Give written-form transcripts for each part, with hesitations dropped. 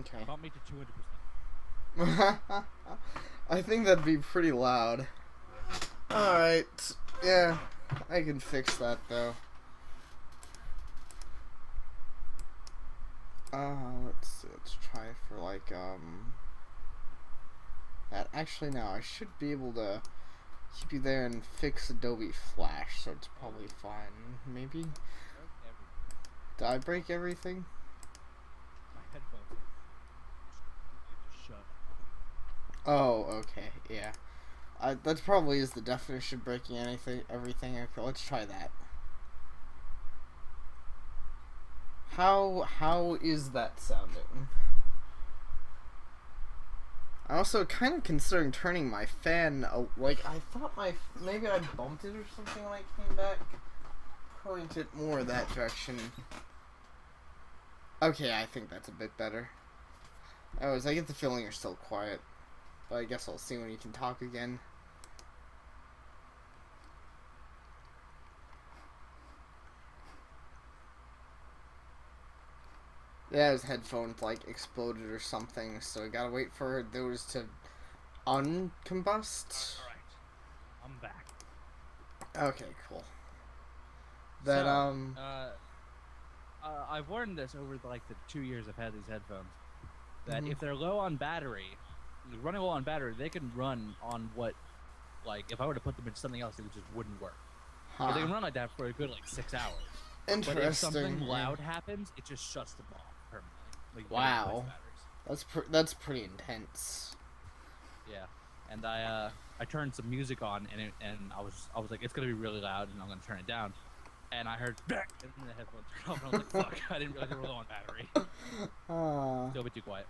Okay. Bump me to 200%. I think that'd be pretty loud. Alright. Yeah, I can fix that though. Let's see. Let's try for like, that. Actually, no, I should be able to keep you there and fix Adobe Flash, so it's probably fine. Maybe? Did I break everything? My headphones are just shut. Oh, okay, yeah. That probably is the definition of breaking everything. Okay, let's try that. How is that sounding? I also kind of considering turning my fan. Like I thought maybe I bumped it or something when I came back. Point it more that direction. Okay, I think that's a bit better. I get the feeling you're still quiet, but I guess I'll see when you can talk again. Yeah, his headphones like exploded or something, so I gotta wait for those to uncombust. Alright. I'm back. Okay, cool. I've learned this over the 2 years I've had these headphones. That if they're low on battery, running low on battery, they can run on what, if I were to put them in something else, it just wouldn't work. Huh. But they can run like that for a good 6 hours. Interesting. But if something loud happens, it just shuts them off permanently. Wow. That's pretty intense. Yeah, and I turned some music on, and I was like, it's gonna be really loud, and I'm gonna turn it down. And I heard back, and then the headphones turned off, and I was like, fuck, I didn't realize they were low on battery. Still a bit too quiet.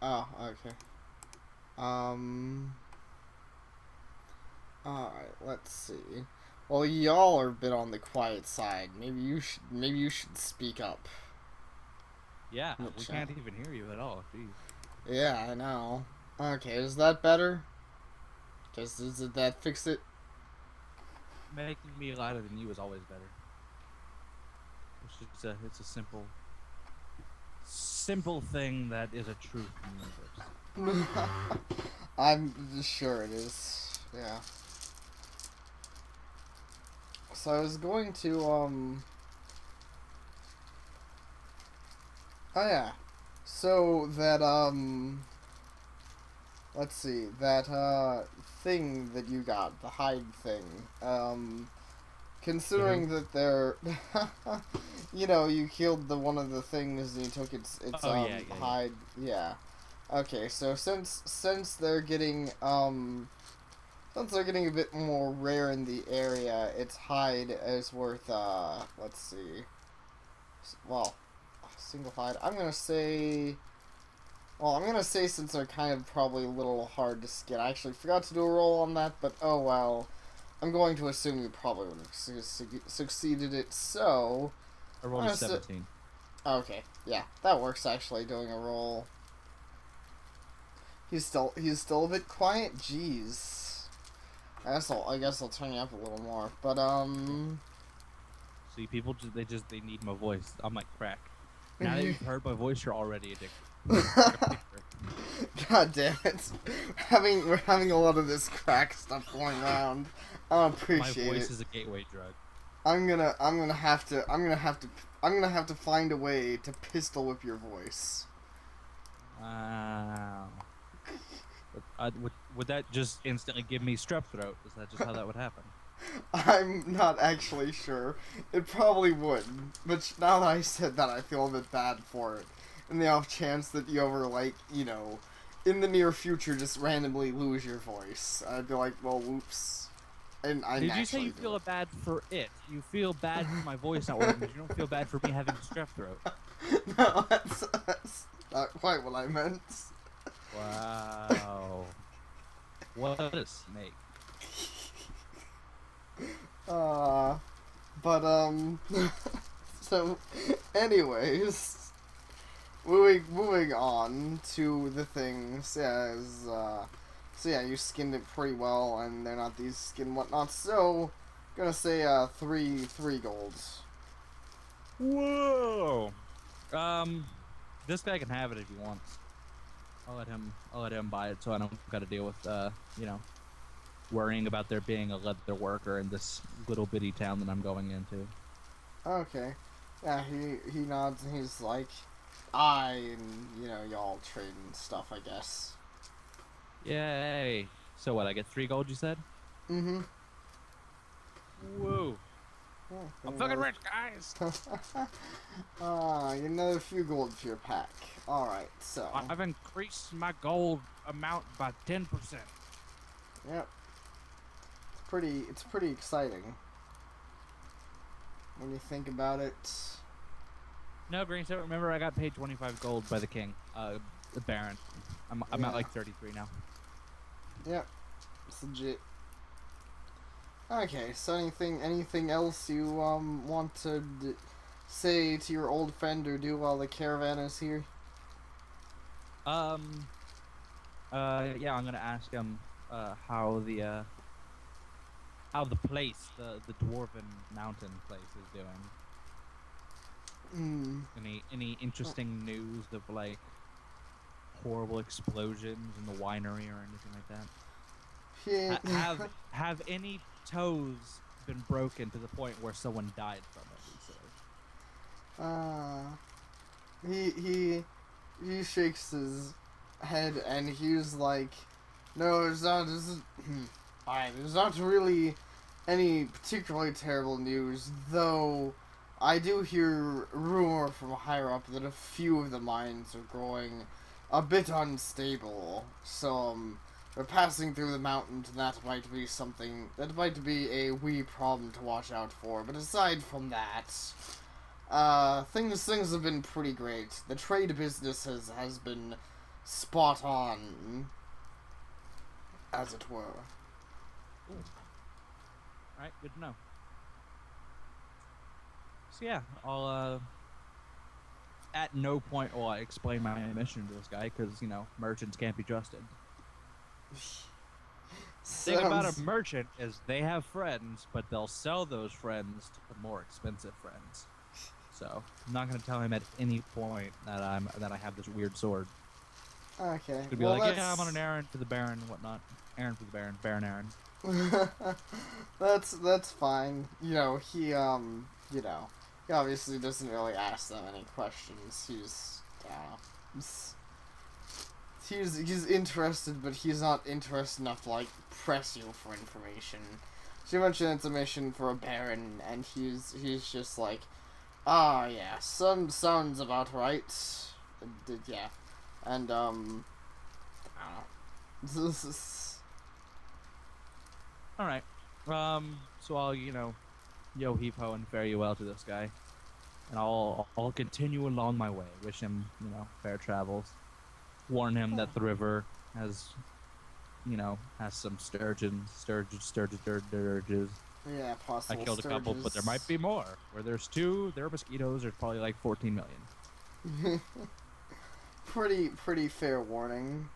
Oh, okay. Alright, let's see. Well, y'all are a bit on the quiet side. Maybe you should speak up. Yeah, we can't even hear you at all. Jeez. Yeah, I know. Okay, is that better? Did that fix it? Making me louder than you is always better. It's a simple thing that is a truth in the universe. I'm sure it is. Yeah. So I was going to oh yeah. So that let's see, that thing that you got, the hide thing. Considering that they're you killed one of the things and you took its hide. Yeah. Okay, so since they're getting since they're getting a bit more rare in the area, its hide is worth let's see. Well, single hide. I'm gonna say since they're kind of probably a little hard to skin. I actually forgot to do a roll on that, but oh well. I'm going to assume you probably would have succeeded it, so... I rolled a 17. Okay, yeah, that works actually, doing a roll. He's still a bit quiet? Jeez. I guess I'll turn you up a little more, but, See, people, they need my voice. I'm like crack. Now that you've heard my voice, you're already addicted. God damn it. We're having a lot of this crack stuff going around. I don't appreciate it. My voice is a gateway drug. I'm gonna have to find a way to pistol whip your voice. Wow. Would that just instantly give me strep throat? Is that just how that would happen? I'm not actually sure. It probably would, but now that I said that, I feel a bit bad for it. In the off chance that you ever, in the near future, just randomly lose your voice. I'd be like, well, whoops. And Did you say you feel bad for it? You feel bad for my voice not working, but you don't feel bad for me having strep throat. No, that's not quite what I meant. Wow. What a snake. So, anyways, moving on to the things, yeah, so yeah, you skinned it pretty well, and they're not these skin whatnots, so, gonna say, three golds. Whoa! This guy can have it if he wants. I'll let him buy it, so I don't got to deal with you know, worrying about there being a leather worker in this little bitty town that I'm going into. Okay. Yeah, he nods and he's like, and, you know, y'all trade and stuff, I guess. Yay! So what? I get 3 gold, you said? Mm-hmm. Whoa! Yeah, I'm fucking rich, guys. you another few gold for your pack. Alright, so. I've increased my gold amount by 10%. Yep. It's pretty exciting. When you think about it. No, Green, so remember I got paid 25 gold by the king, the Baron. I'm at like 33 now. Yep. It's legit. Okay, so anything else you want to say to your old friend or do while the caravan is here? Yeah, I'm gonna ask him how the place, the dwarven mountain place is doing. Any interesting news of like horrible explosions in the winery or anything like that? Yeah. Have any toes been broken to the point where someone died from it recently? He shakes his head and he's like, no, there's not. Alright, there's not really any particularly terrible news, though. I do hear rumor from higher up that a few of the mines are growing a bit unstable. So they're passing through the mountains, and that might be something. That might be a wee problem to watch out for. But aside from that, things have been pretty great. The trade business has been spot on, as it were. Ooh. Alright, good to know. So yeah, I'll at no point will I explain my mission to this guy because you know merchants can't be trusted. Thing about a merchant is they have friends, but they'll sell those friends to more expensive friends. So I'm not gonna tell him at any point that I have this weird sword. Okay. Could be like, yeah, I'm on an errand for the Baron and whatnot. Errand for the Baron, Baron errand. That's fine. You know, he obviously doesn't really ask them any questions. He's interested, but he's not interested enough to like press you for information. So you mentioned it's a mission for a Baron, and he's just like, yeah, sounds about right. Yeah, and I don't know. All right. So I'll yo heave ho and fare you well to this guy, and I'll continue along my way. Wish him fair travels. Warn him that the river has some sturges. Yeah, possible. I killed a couple, but there might be more. Where there's 2, there are mosquitoes. There's probably like 14 million. Pretty fair warning.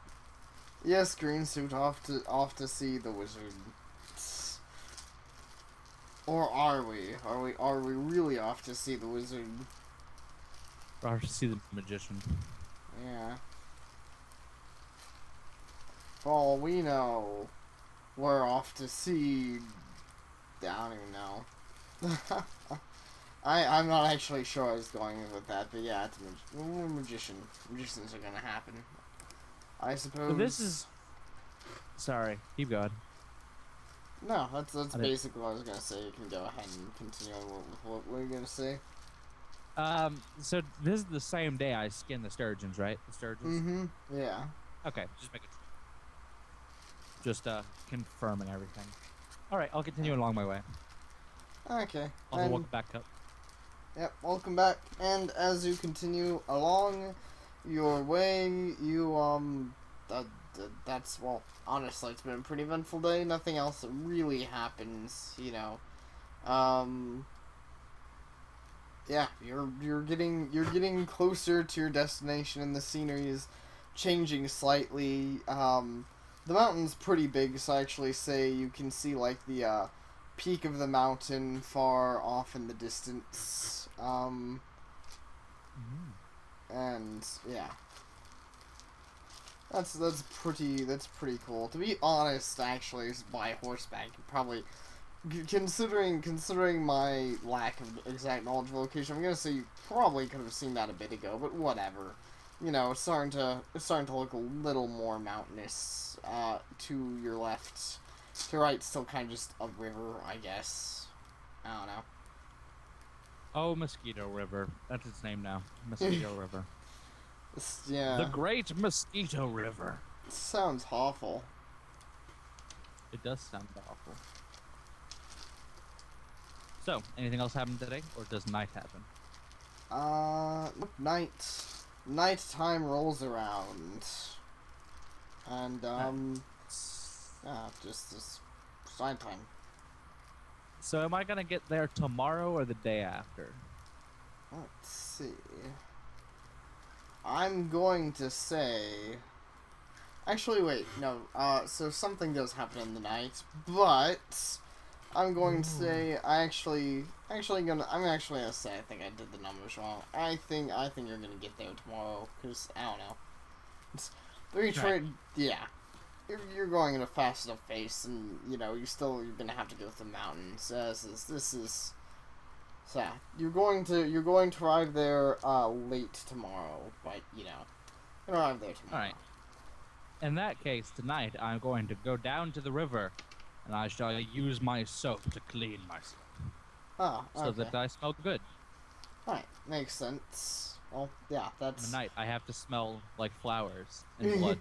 Yes, green suit off to see the wizard. Or are we? Are we really off to see the wizard? Or off to see the magician. Yeah. For all we know, we're off to see. I don't even know. I'm not actually sure I was going with that, but yeah, it's a magician. Magicians are gonna happen, I suppose. So this is. Sorry, keep going. No, that's basically what I was gonna say. You can go ahead and continue with what we're gonna say. So this is the same day I skinned the sturgeons, right? The sturgeons. Mm-hmm. Yeah. Okay, just make it. Just confirming everything. All right, I'll continue along my way. Okay. I'll walk back up. Yep. Welcome back. And as you continue along your way, you that's, well, honestly, it's been a pretty eventful day. Nothing else really happens, yeah, you're getting closer to your destination, and the scenery is changing slightly. The mountain's pretty big, so I actually say you can see like the peak of the mountain far off in the distance. And yeah, that's pretty cool. To be honest, actually, by horseback, you probably considering my lack of exact knowledge of location, I'm gonna say you probably could have seen that a bit ago, but whatever. You know, it's starting to look a little more mountainous. To your left, to your right, still kind of just a river, I guess. I don't know. Oh, Mosquito River. That's its name now. Mosquito River. Yeah. The Great Mosquito River. Sounds awful. It does sound awful. So, anything else happen today, or does night happen? Nighttime rolls around, and just nighttime. So, am I gonna get there tomorrow or the day after? Let's see. I'm going to say. Actually, wait, no. So something does happen in the night, but I'm going to say I'm actually gonna say I think I did the numbers wrong. I think you're gonna get there tomorrow, because I don't know. It's yeah. You're going at a fast enough pace, and you know you're gonna have to go through the mountains. This is. So yeah, you're going to arrive there late tomorrow, but you know, you're gonna arrive there tomorrow. All right. In that case, tonight I'm going to go down to the river, and I shall use my soap to clean myself. Oh, okay. So that I smell good. Alright, makes sense. Well, yeah, that's... At night, I have to smell like flowers and blood.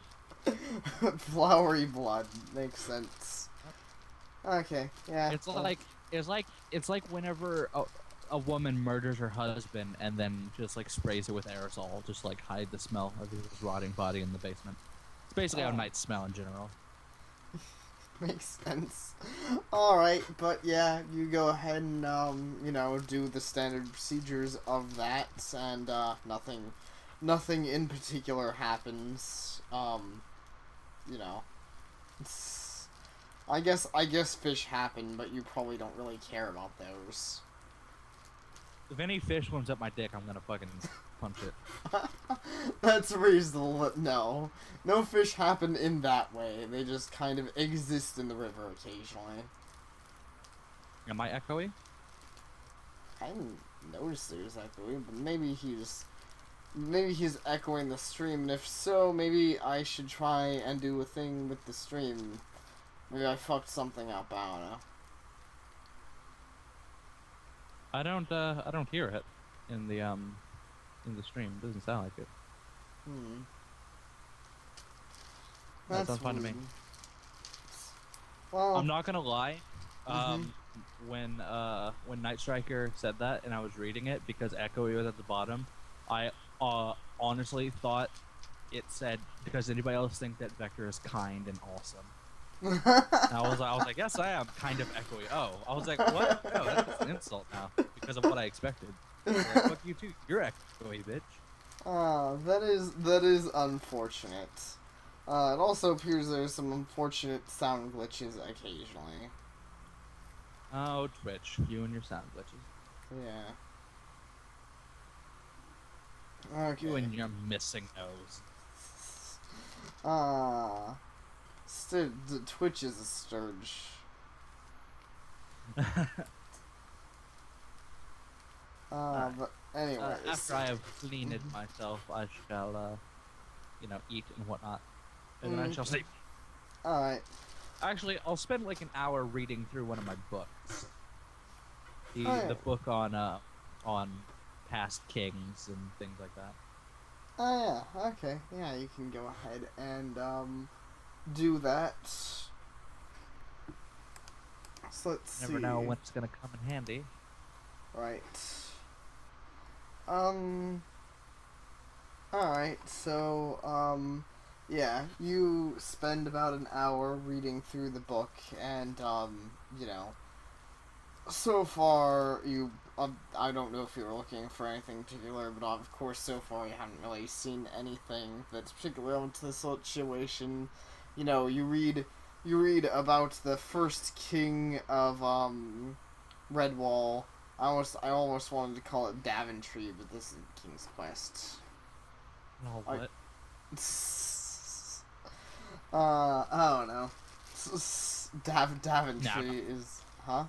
Flowery blood. Makes sense. Okay, yeah. It's like whenever a woman murders her husband and then just like sprays it with aerosol, just like hide the smell of his rotting body in the basement. It's basically how nights smell in general. Makes sense. Alright, but yeah, you go ahead and, you know, do the standard procedures of that, and, nothing in particular happens. You know, I guess fish happen, but you probably don't really care about those. If any fish swims up my dick, I'm gonna fucking punch it. That's reasonable. No fish happen in that way. They just kind of exist in the river occasionally. Am I echoey? I didn't notice there's echoing, but maybe he's echoing the stream, and if so, maybe I should try and do a thing with the stream. Maybe I fucked something up, I don't know. I don't hear it in the stream. It doesn't sound like it. That sounds fun to me. Well, I'm not gonna lie. When Night Striker said that and I was reading it because Echoey was at the bottom, I honestly thought it said, "Does anybody else think that Vector is kind and awesome?" And I was like, yes, I am kind of echoey. Oh, I was like, what? No, that's an insult now because of what I expected. Like, fuck you too. You're echoey, bitch. That is unfortunate. It also appears there's some unfortunate sound glitches occasionally. Oh, Twitch, you and your sound glitches. Yeah. Okay. You and your missing nose. The Twitch is a scourge. But anyways. After I have cleaned myself, I shall, you know, eat and whatnot. And then I shall sleep. Alright. Actually, I'll spend like an hour reading through one of my books. The book on past kings and things like that. Oh yeah, okay. Yeah, you can go ahead and, do that. So let's see. Never know when it's gonna come in handy. Right. Alright, so, yeah, you spend about an hour reading through the book, and, you know, so far, I don't know if you were looking for anything particular, but of course, so far you haven't really seen anything that's particularly relevant to this situation. You know, you read about the first king of, Redwall. I almost wanted to call it Daventry, but this is King's Quest. Oh, I, what? I don't know. Nah, Daventry is, huh?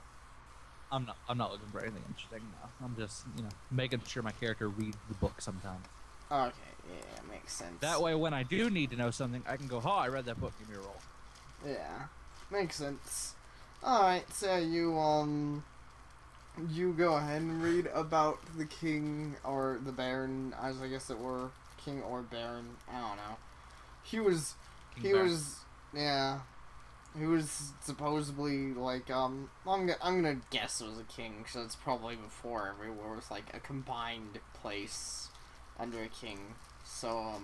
I'm not. I'm not looking for anything interesting now. I'm just, making sure my character reads the book sometimes. Okay, yeah, makes sense. That way, when I do need to know something, I can go, "Oh, I read that book. Give me a roll." Yeah, makes sense. Alright, so you go ahead and read about the king, or the baron, as I guess it were. King or baron, I don't know. He was, King he Baron. was, yeah, he was supposedly, like, I'm gonna guess it was a king, so it's probably before everywhere was, like, a combined place under a king. So,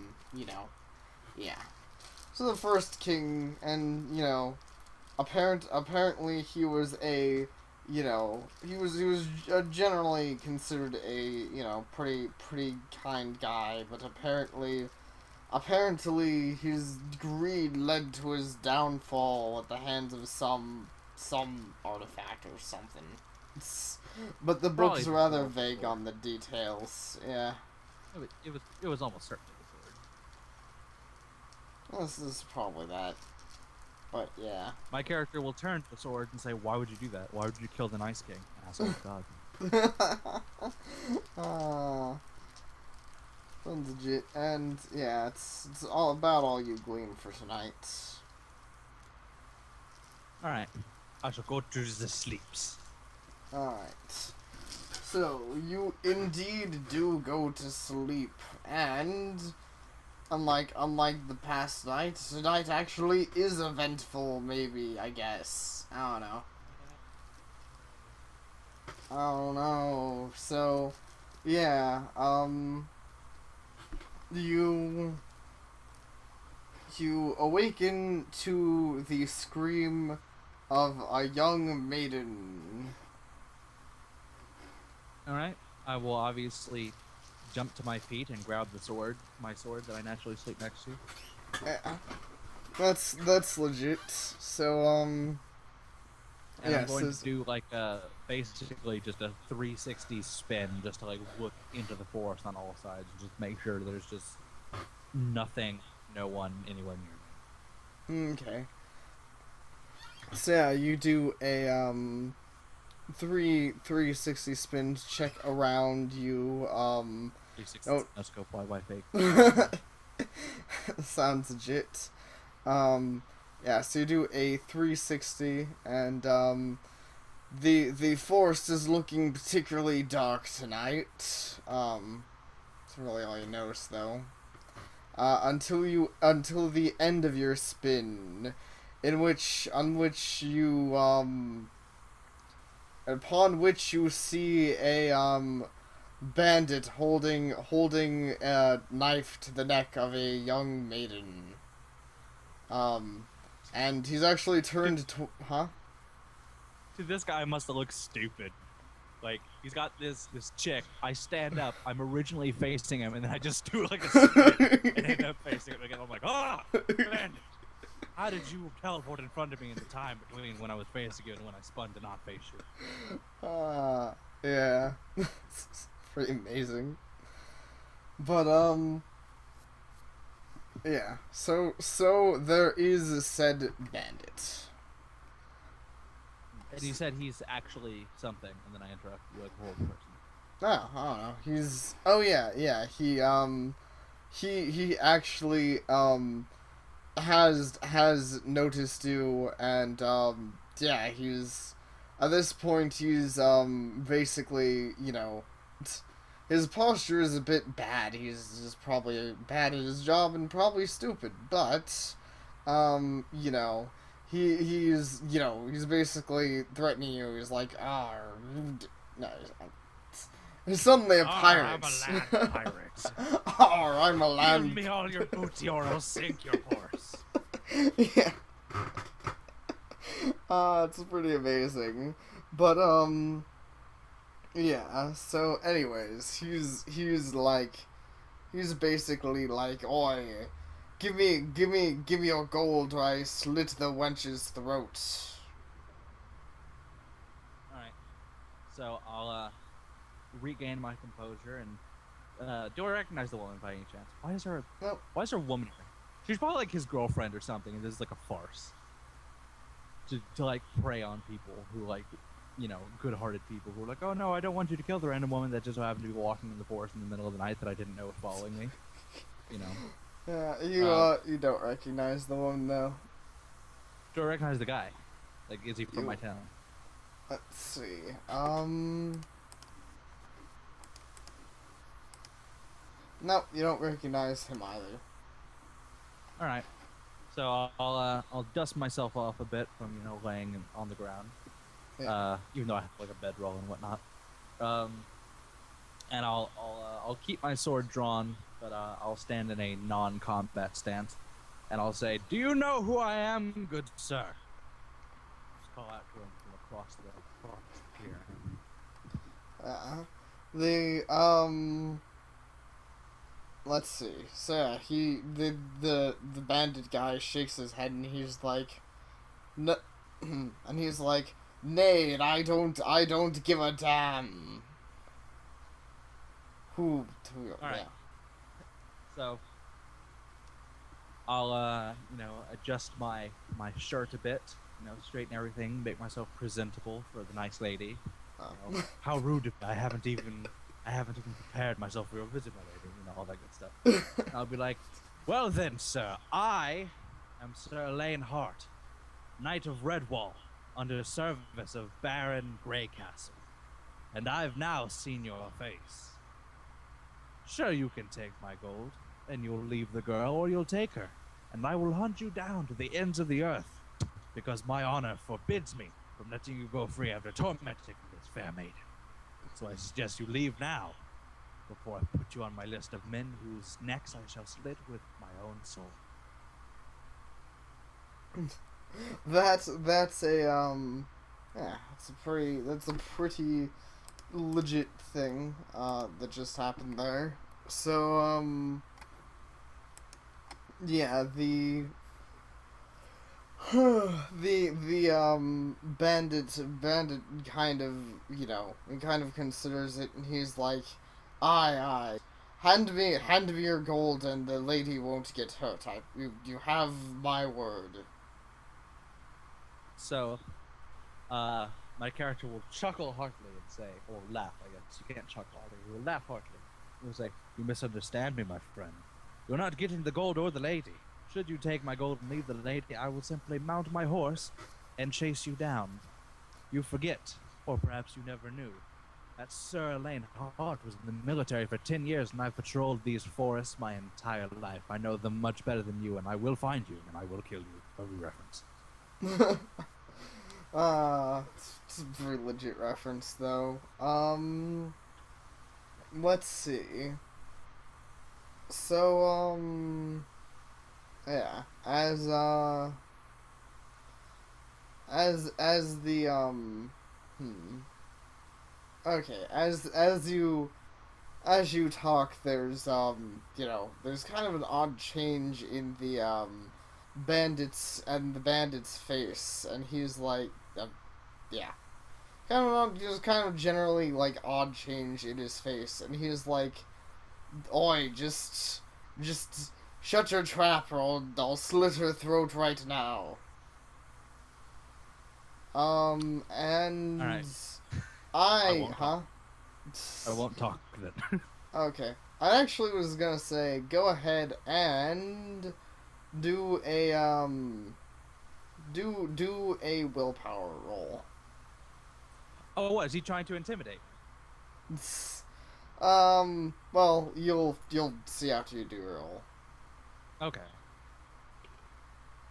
yeah. So the first king, and, apparently he was a, he was generally considered a, pretty kind guy, but apparently his greed led to his downfall at the hands of some artifact or something. But the Probably book's the rather sword. The vague sword. on the details. Yeah, It was almost certainly the sword. this is probably that. But yeah. My character will turn to the sword and say, "Why would you do that? Why would you kill the Nice King, asshole god?" Ah, sounds legit. And yeah, it's all about all you glean for tonight. All right, I shall go to the sleeps. Alright. So, you indeed do go to sleep, and unlike the past night, tonight actually is eventful, maybe, I guess. I don't know. I don't know. So, yeah, you you awaken to the scream of a young maiden. All right, I will obviously jump to my feet and grab my sword that I naturally sleep next to. Yeah, that's legit. So, And I'm yeah, going so, to do like basically just a 360 spin just to like look into the forest on all sides and just make sure there's just nothing, no one anywhere near me. okay. So yeah, you do a 360 spins, check around you. 360 Oh, no scope, why fake? sounds legit. Yeah, so you do a 360, and the forest is looking particularly dark tonight. That's really all you notice though. Until the end of your spin, on which you upon which you see a bandit holding a knife to the neck of a young maiden. Um, and he's actually Dude, turned to, huh? dude, this guy must have looked stupid. Like he's got this chick. I stand up. I'm originally facing him, and then I just do like a spin and end up facing him again. I'm like, bandit! How did you teleport in front of me in the time between when I was facing you and when I spun to not face you? Yeah, it's pretty amazing. But yeah. So there is said bandit. And you said he's actually something, and then I interrupt you like a whole person. Oh, I don't know. He's oh yeah. He actually has noticed you, and yeah, he's at this point he's basically, his posture is a bit bad. He's just probably bad at his job and probably stupid, but he's basically threatening you. He's like, no, he's suddenly a I'm pirate. a land pirate. I'm a Give land. me all your booty or I'll sink your horse. Yeah. It's pretty amazing. But yeah, so anyways, he's basically like, oi, give me your gold or I slit the wench's throat. All right. So I'll regain my composure and Do I recognize the woman by any chance? Nope. Why is her a woman here? She's probably like his girlfriend or something, and this is like a farce to like prey on people who like, good-hearted people who are like, oh no, I don't want you to kill the random woman that just so happened to be walking in the forest in the middle of the night that I didn't know was following me. You know. Yeah, you don't recognize the woman though. Do I recognize the guy? Like, is he from You- my town? Let's see. Nope, you don't recognize him either. All right. So I'll dust myself off a bit from laying on the ground. Yeah. Even though I have like a bedroll and whatnot. And I'll keep my sword drawn, but I'll stand in a non-combat stance, and I'll say, "Do you know who I am, good sir?" Just call out to him from across the clearing. The let's see. So yeah, the bandit guy shakes his head and he's like, no, and he's like, "Nay, I don't give a damn." Who All right. yeah. So I'll adjust my shirt a bit, straighten everything, make myself presentable for the nice lady. How rude of me. I haven't even prepared myself for your visit, my lady, all that good stuff. I'll be like, well then, sir, I am Sir Elaine Hart, Knight of Redwall, under service of Baron Greycastle, and I've now seen your face. Sure, you can take my gold, and you'll leave the girl, or you'll take her, and I will hunt you down to the ends of the earth, because my honor forbids me from letting you go free after tormenting this fair maiden. So I suggest you leave now, before I put you on my list of men whose necks I shall slit with my own sword. That's a yeah, that's a pretty legit thing that just happened there. So yeah, the bandit kind of, he kind of considers it, and he's like, aye, hand me your gold and the lady won't get hurt. You have my word. So, my character will chuckle heartily and say, or laugh, I guess. You can't chuckle heartily. He will laugh heartily. He will say, you misunderstand me, my friend. You're not getting the gold or the lady. Should you take my gold and leave the lady, I will simply mount my horse and chase you down. You forget, or perhaps you never knew, that Sir Elaine Hart was in the military for 10 years, and I've patrolled these forests my entire life. I know them much better than you, and I will find you, and I will kill you. Every reference. It's a very legit reference, though. Let's see. So, yeah, as the, okay, as you talk, there's, there's kind of an odd change in the, bandit's face, and he's like, yeah, kind of generally, like, odd change in his face, and he's like, oi, just shut your trap, or I'll slit her throat right now. And All right. I won't talk then. Okay. I actually was gonna say, go ahead and do a do a willpower roll. Oh, what? Is he trying to intimidate? Well, you'll see after you do your roll. Okay.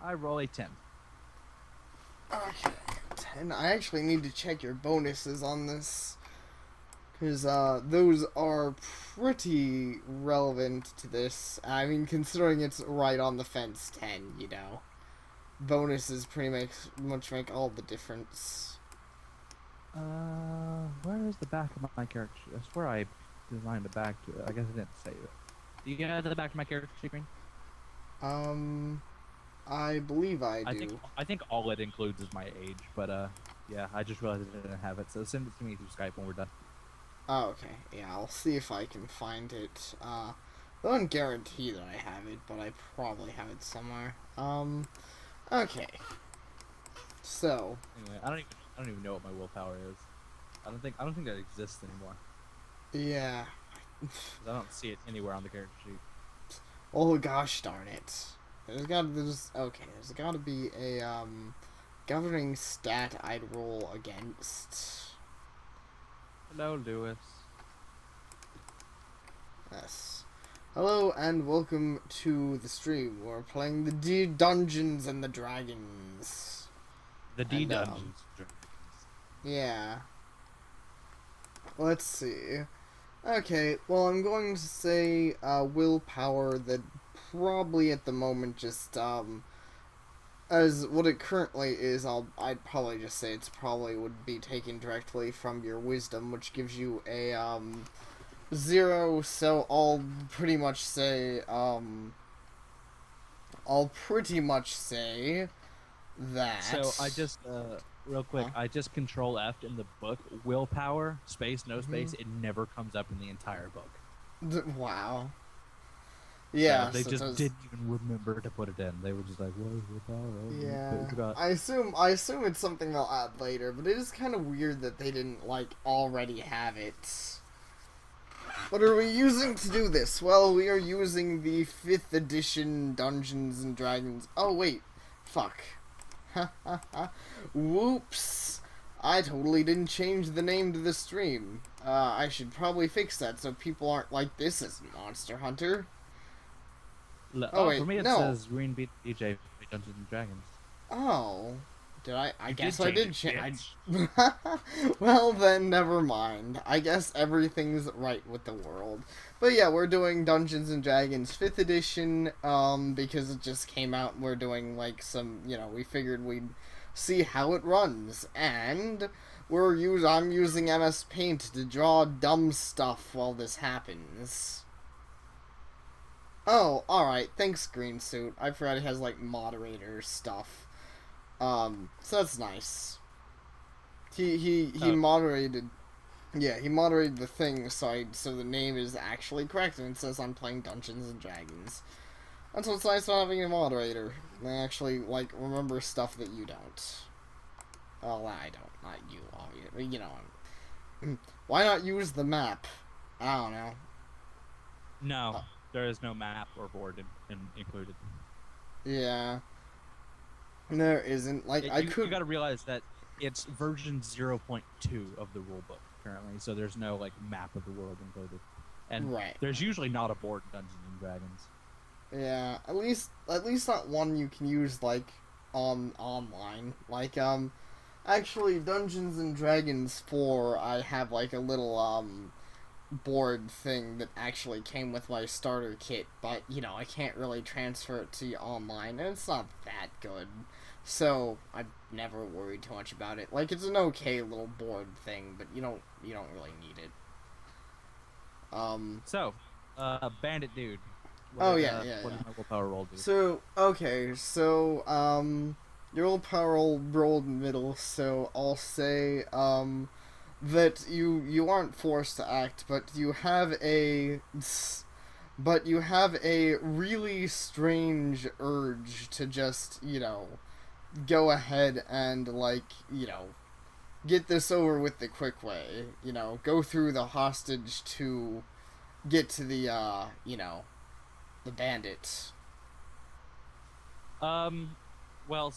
I roll a 10. Okay. 10. I actually need to check your bonuses on this, because those are pretty relevant to this. I mean, considering it's right on the fence 10, bonuses pretty much make all the difference. Where is the back of my character? I swear I designed the back to it. I guess I didn't save it. Do you get the back of my character screen? I believe I do. I think all it includes is my age, but yeah, I just realized I didn't have it, so send it to me through Skype when we're done. Oh, okay. Yeah, I'll see if I can find it. I don't guarantee that I have it, but I probably have it somewhere. Okay. So, Anyway, I don't even know what my willpower is. I don't think that exists anymore yeah. because I don't see it anywhere on the character sheet. Oh gosh darn it. There's gotta be a, governing stat I'd roll against. Hello, Lewis. Yes. Hello and welcome to the stream. We're playing the D Dungeons and the Dragons. The D And, Dungeons. Yeah. Let's see. Okay, well, I'm going to say willpower that probably at the moment just as what it currently is. I'd probably just say it's probably would be taken directly from your wisdom, which gives you a 0. So I'll pretty much say that. So I just real quick, Huh? I just control F in the book. Willpower, space, no Mhm. space. It never comes up in the entire book. Wow. Yeah, Yeah, they so it just does. didn't even remember to put it in. They were just like, "What is willpower? Oh, we Yeah, forgot." I assume it's something they'll add later, but it is kind of weird that they didn't like already have it. What are we using to do this? Well, we are using the 5th edition Dungeons and Dragons. Oh wait, fuck. Whoops. I totally didn't change the name to the stream. I should probably fix that so people aren't like, this isn't Monster Hunter. Oh For wait, me it no. says Green Beat DJ Dungeons and Dragons. Oh. Did I? I You guess did I change did it, change. bitch. Well, then, never mind. I guess everything's right with the world. But yeah, we're doing Dungeons and Dragons 5th edition, because it just came out and we're doing, like, we figured we'd see how it runs. And I'm using MS Paint to draw dumb stuff while this happens. Oh, alright. Thanks, Green Suit. I forgot it has, like, moderator stuff. So that's nice. He Oh, moderated. Yeah, he moderated the thing so the name is actually correct and it says I'm playing Dungeons and Dragons. That's what's nice about having a moderator. They actually like remember stuff that you don't. Well, I don't, not you, obviously. You know, why not use the map? I don't know. no, Uh, there is no map or board included. yeah, there isn't. Like I You could. got to realize that it's version 0.2 of the rulebook currently, so there's no like map of the world included, and Right. there's usually not a board in Dungeons and Dragons. Yeah, at least not one you can use like online. Like actually Dungeons and Dragons 4 I have like a little board thing that actually came with my starter kit, but I can't really transfer it to online and it's not that good. So I've never worried too much about it. Like it's an okay little board thing, but you don't really need it. So, Bandit Dude. Oh yeah, yeah, What yeah. does my willpower roll do? So, okay, so, your old power rolled middle, so I'll say, that you aren't forced to act, but you have a really strange urge to just, go ahead and, like, get this over with the quick way, go through the hostage to get to the bandit. Well,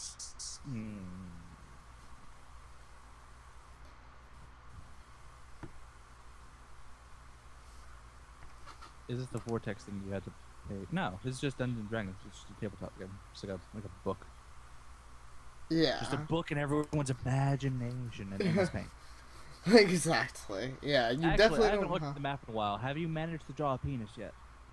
is this the vortex thing you had to pay? No, this is just Dungeons and Dragons. It's just a tabletop game, just like a book, Yeah. just a book in everyone's imagination and MS Paint. Exactly. Yeah, you Actually, definitely I haven't don't. looked at the map in a while. Have you managed to draw a penis yet?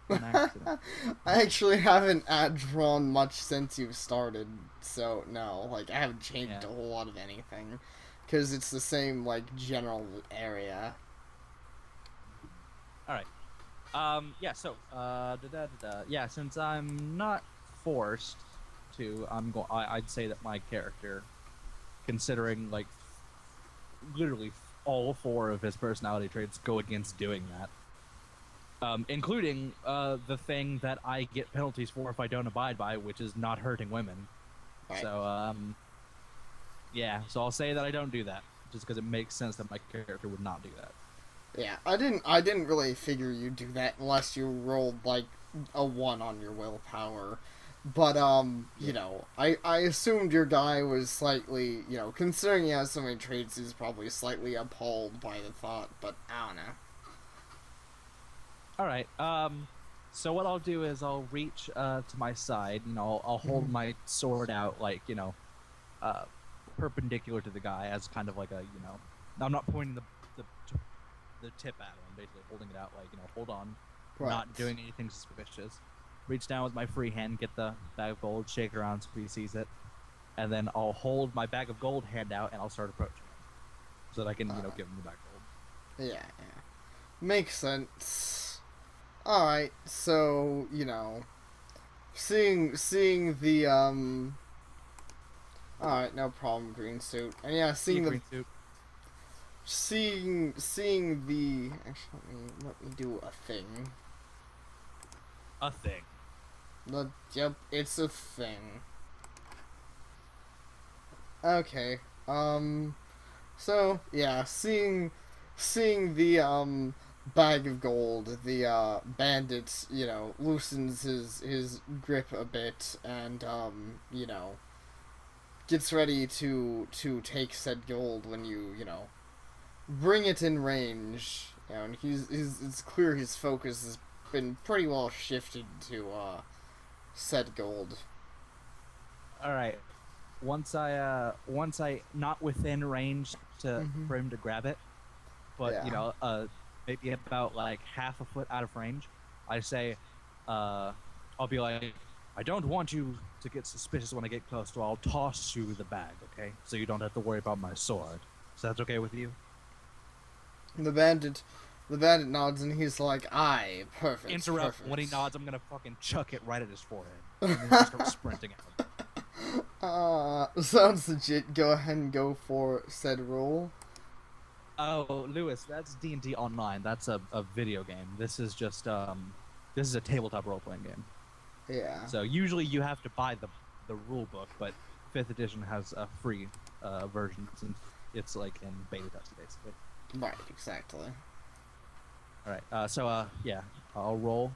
On accident. I actually haven't drawn much since you've started, so no, like I haven't changed Yeah. a whole lot of anything, because it's the same like general area. All right. Yeah. So, yeah. Since I'm not forced to, I'd say that my character, considering like literally all 4 of his personality traits go against doing that. Including the thing that I get penalties for if I don't abide by, which is not hurting women. Right. So, yeah. So I'll say that I don't do that, just because it makes sense that my character would not do that. Yeah, I didn't really figure you'd do that unless you rolled like a 1 on your willpower. But you know, I assumed your guy was slightly, you know, considering he has so many traits, he's probably slightly appalled by the thought, but I don't know. All right. So what I'll do is I'll reach to my side. You know, I'll hold my sword out, like, you know, uh, perpendicular to the guy, as kind of like a, you know, I'm not pointing the tip at him. I'm basically holding it out, like, you know, hold on, Right. not doing anything suspicious. Reach down with my free hand, get the bag of gold, shake it around so he sees it, and then I'll hold my bag of gold hand out and I'll start approaching him, so that I can, you know, give him the bag of gold. Yeah, yeah. Makes sense. Alright, so, you know, seeing the, alright, no problem, green suit. And yeah, seeing Green suit. seeing the, actually, let me do a thing. A thing. Yep, it's a thing. Okay, so, yeah, seeing the, bag of gold, the, bandit, you know, loosens his grip a bit and, you know, gets ready to take said gold when you know, bring it in range. You know, and it's clear his focus has been pretty well shifted to, said gold. All right. Once I not within range for him to grab it, but Yeah. you know, maybe about like half a foot out of range, I say, I'll be like, I don't want you to get suspicious when I get close, so I'll toss you the bag, okay? So you don't have to worry about my sword. So that's okay with you? The bandit nods and he's like, "Aye, perfect." Interrupt. Perfect. When he nods, I'm gonna fucking chuck it right at his forehead, and then just start sprinting at him. Sounds legit. Go ahead and go for said roll. Oh, Lewis, that's D&D Online. That's a video game. This is just this is a tabletop role-playing game. Yeah. So usually you have to buy the rule book, but 5th edition has a free version since it's like in beta test basically. Right. Exactly. All right. So yeah, I'll roll.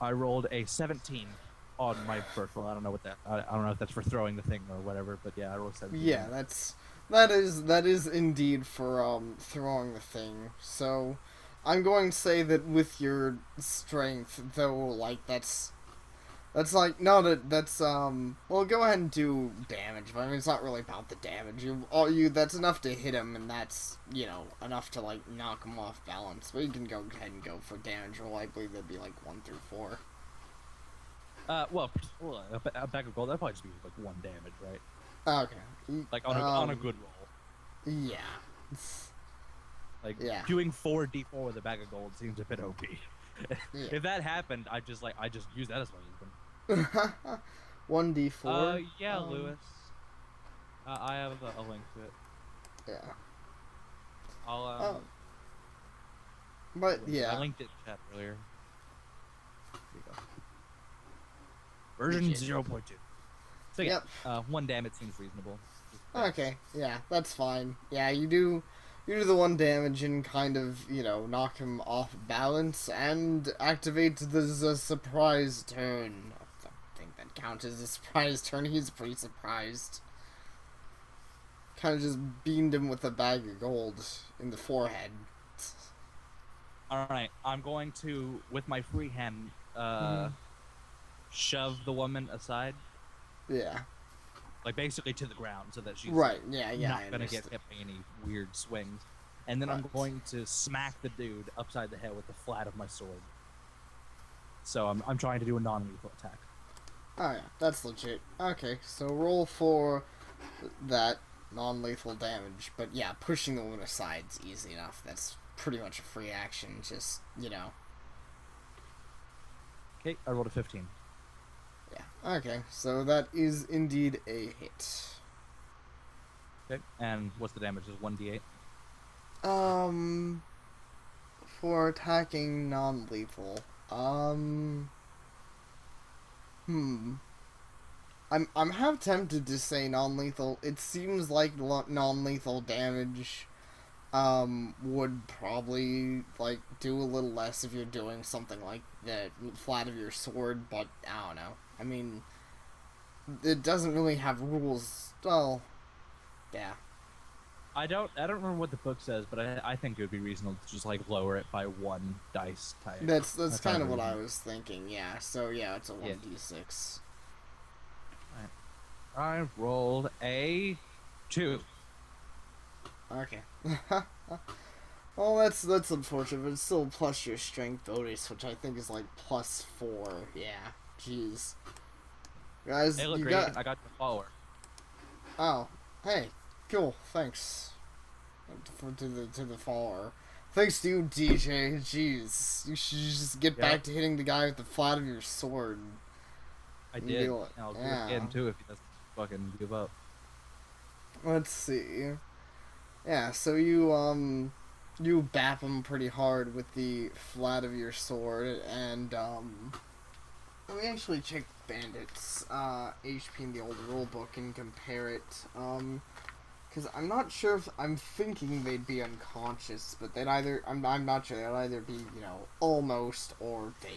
I rolled a 17 on my first roll. I don't know what that. I don't know if that's for throwing the thing or whatever, but yeah, I rolled 17. Yeah, that is indeed for throwing the thing. So, I'm going to say that with your strength, though, like that's like no, that's well, go ahead and do damage. But I mean, it's not really about the damage. That's enough to hit him, and that's, you know, enough to like knock him off balance. But you can go ahead and go for damage roll. I believe that'd be like 1 through 4. Well, a bag of gold, that'd probably just be like 1 damage, right? Okay. Like on a good roll. Yeah. Like Yeah. doing 4d4 with a bag of gold seems a bit OP. Yeah. If that happened, I just use that as my weapon. 1d4. Yeah, Lewis. I have a link to it. Yeah. I'll But yeah. I linked it in chat earlier. Here you go. Version Legit. 0.2. So yeah, Yep. 1 damage seems reasonable. Okay. Yeah, that's fine. Yeah, you do the 1 damage and kind of, you know, knock him off balance and activate the surprise turn. I think that counts as a surprise turn. He's pretty surprised. Kind of just beamed him with a bag of gold in the forehead. Alright, I'm going to, with my free hand, shove the woman aside. Yeah. Like, basically to the ground, so that she's Right, yeah, not I gonna get understand. hit by any weird swings. And then I'm Right. going to smack the dude upside the head with the flat of my sword. So I'm trying to do a non-lethal attack. Oh yeah, that's legit. Okay, so roll for that non-lethal damage. But yeah, pushing the woman aside's easy enough. That's pretty much a free action, just, you know. Okay, I rolled a 15. Yeah, okay, so that is indeed a hit. Okay, and what's the damage? Is 1d8? Um, for attacking non-lethal. Um, hmm. I'm half tempted to say non-lethal. It seems like non-lethal damage would probably like do a little less if you're doing something like the flat of your sword, but I don't know. I mean, it doesn't really have rules. Well, yeah. I don't remember what the book says, but I think it would be reasonable to just like lower it by one dice type. That's That sounds kind of what I reasonable. was thinking. Yeah. So yeah, it's a Yeah. 1d6. I rolled a 2. Okay. Well, that's unfortunate, but it's still plus your strength bonus, which I think is like +4. Yeah. Jeez. Guys, Hey, look, you Grady, got. I got the follower. Oh, hey, cool. Thanks to the follower. Thanks to you, DJ. Jeez, you should just get Yep, back to hitting the guy with the flat of your sword. I And did. be like, And I'll do it yeah. again too if he doesn't fucking give up. Let's see. Yeah, so you bap him pretty hard with the flat of your sword, and let me actually check Bandit's HP in the old rulebook and compare it. Because I'm not sure if I'm thinking they'd be unconscious, but they'd either I'm not sure they'd either be almost or they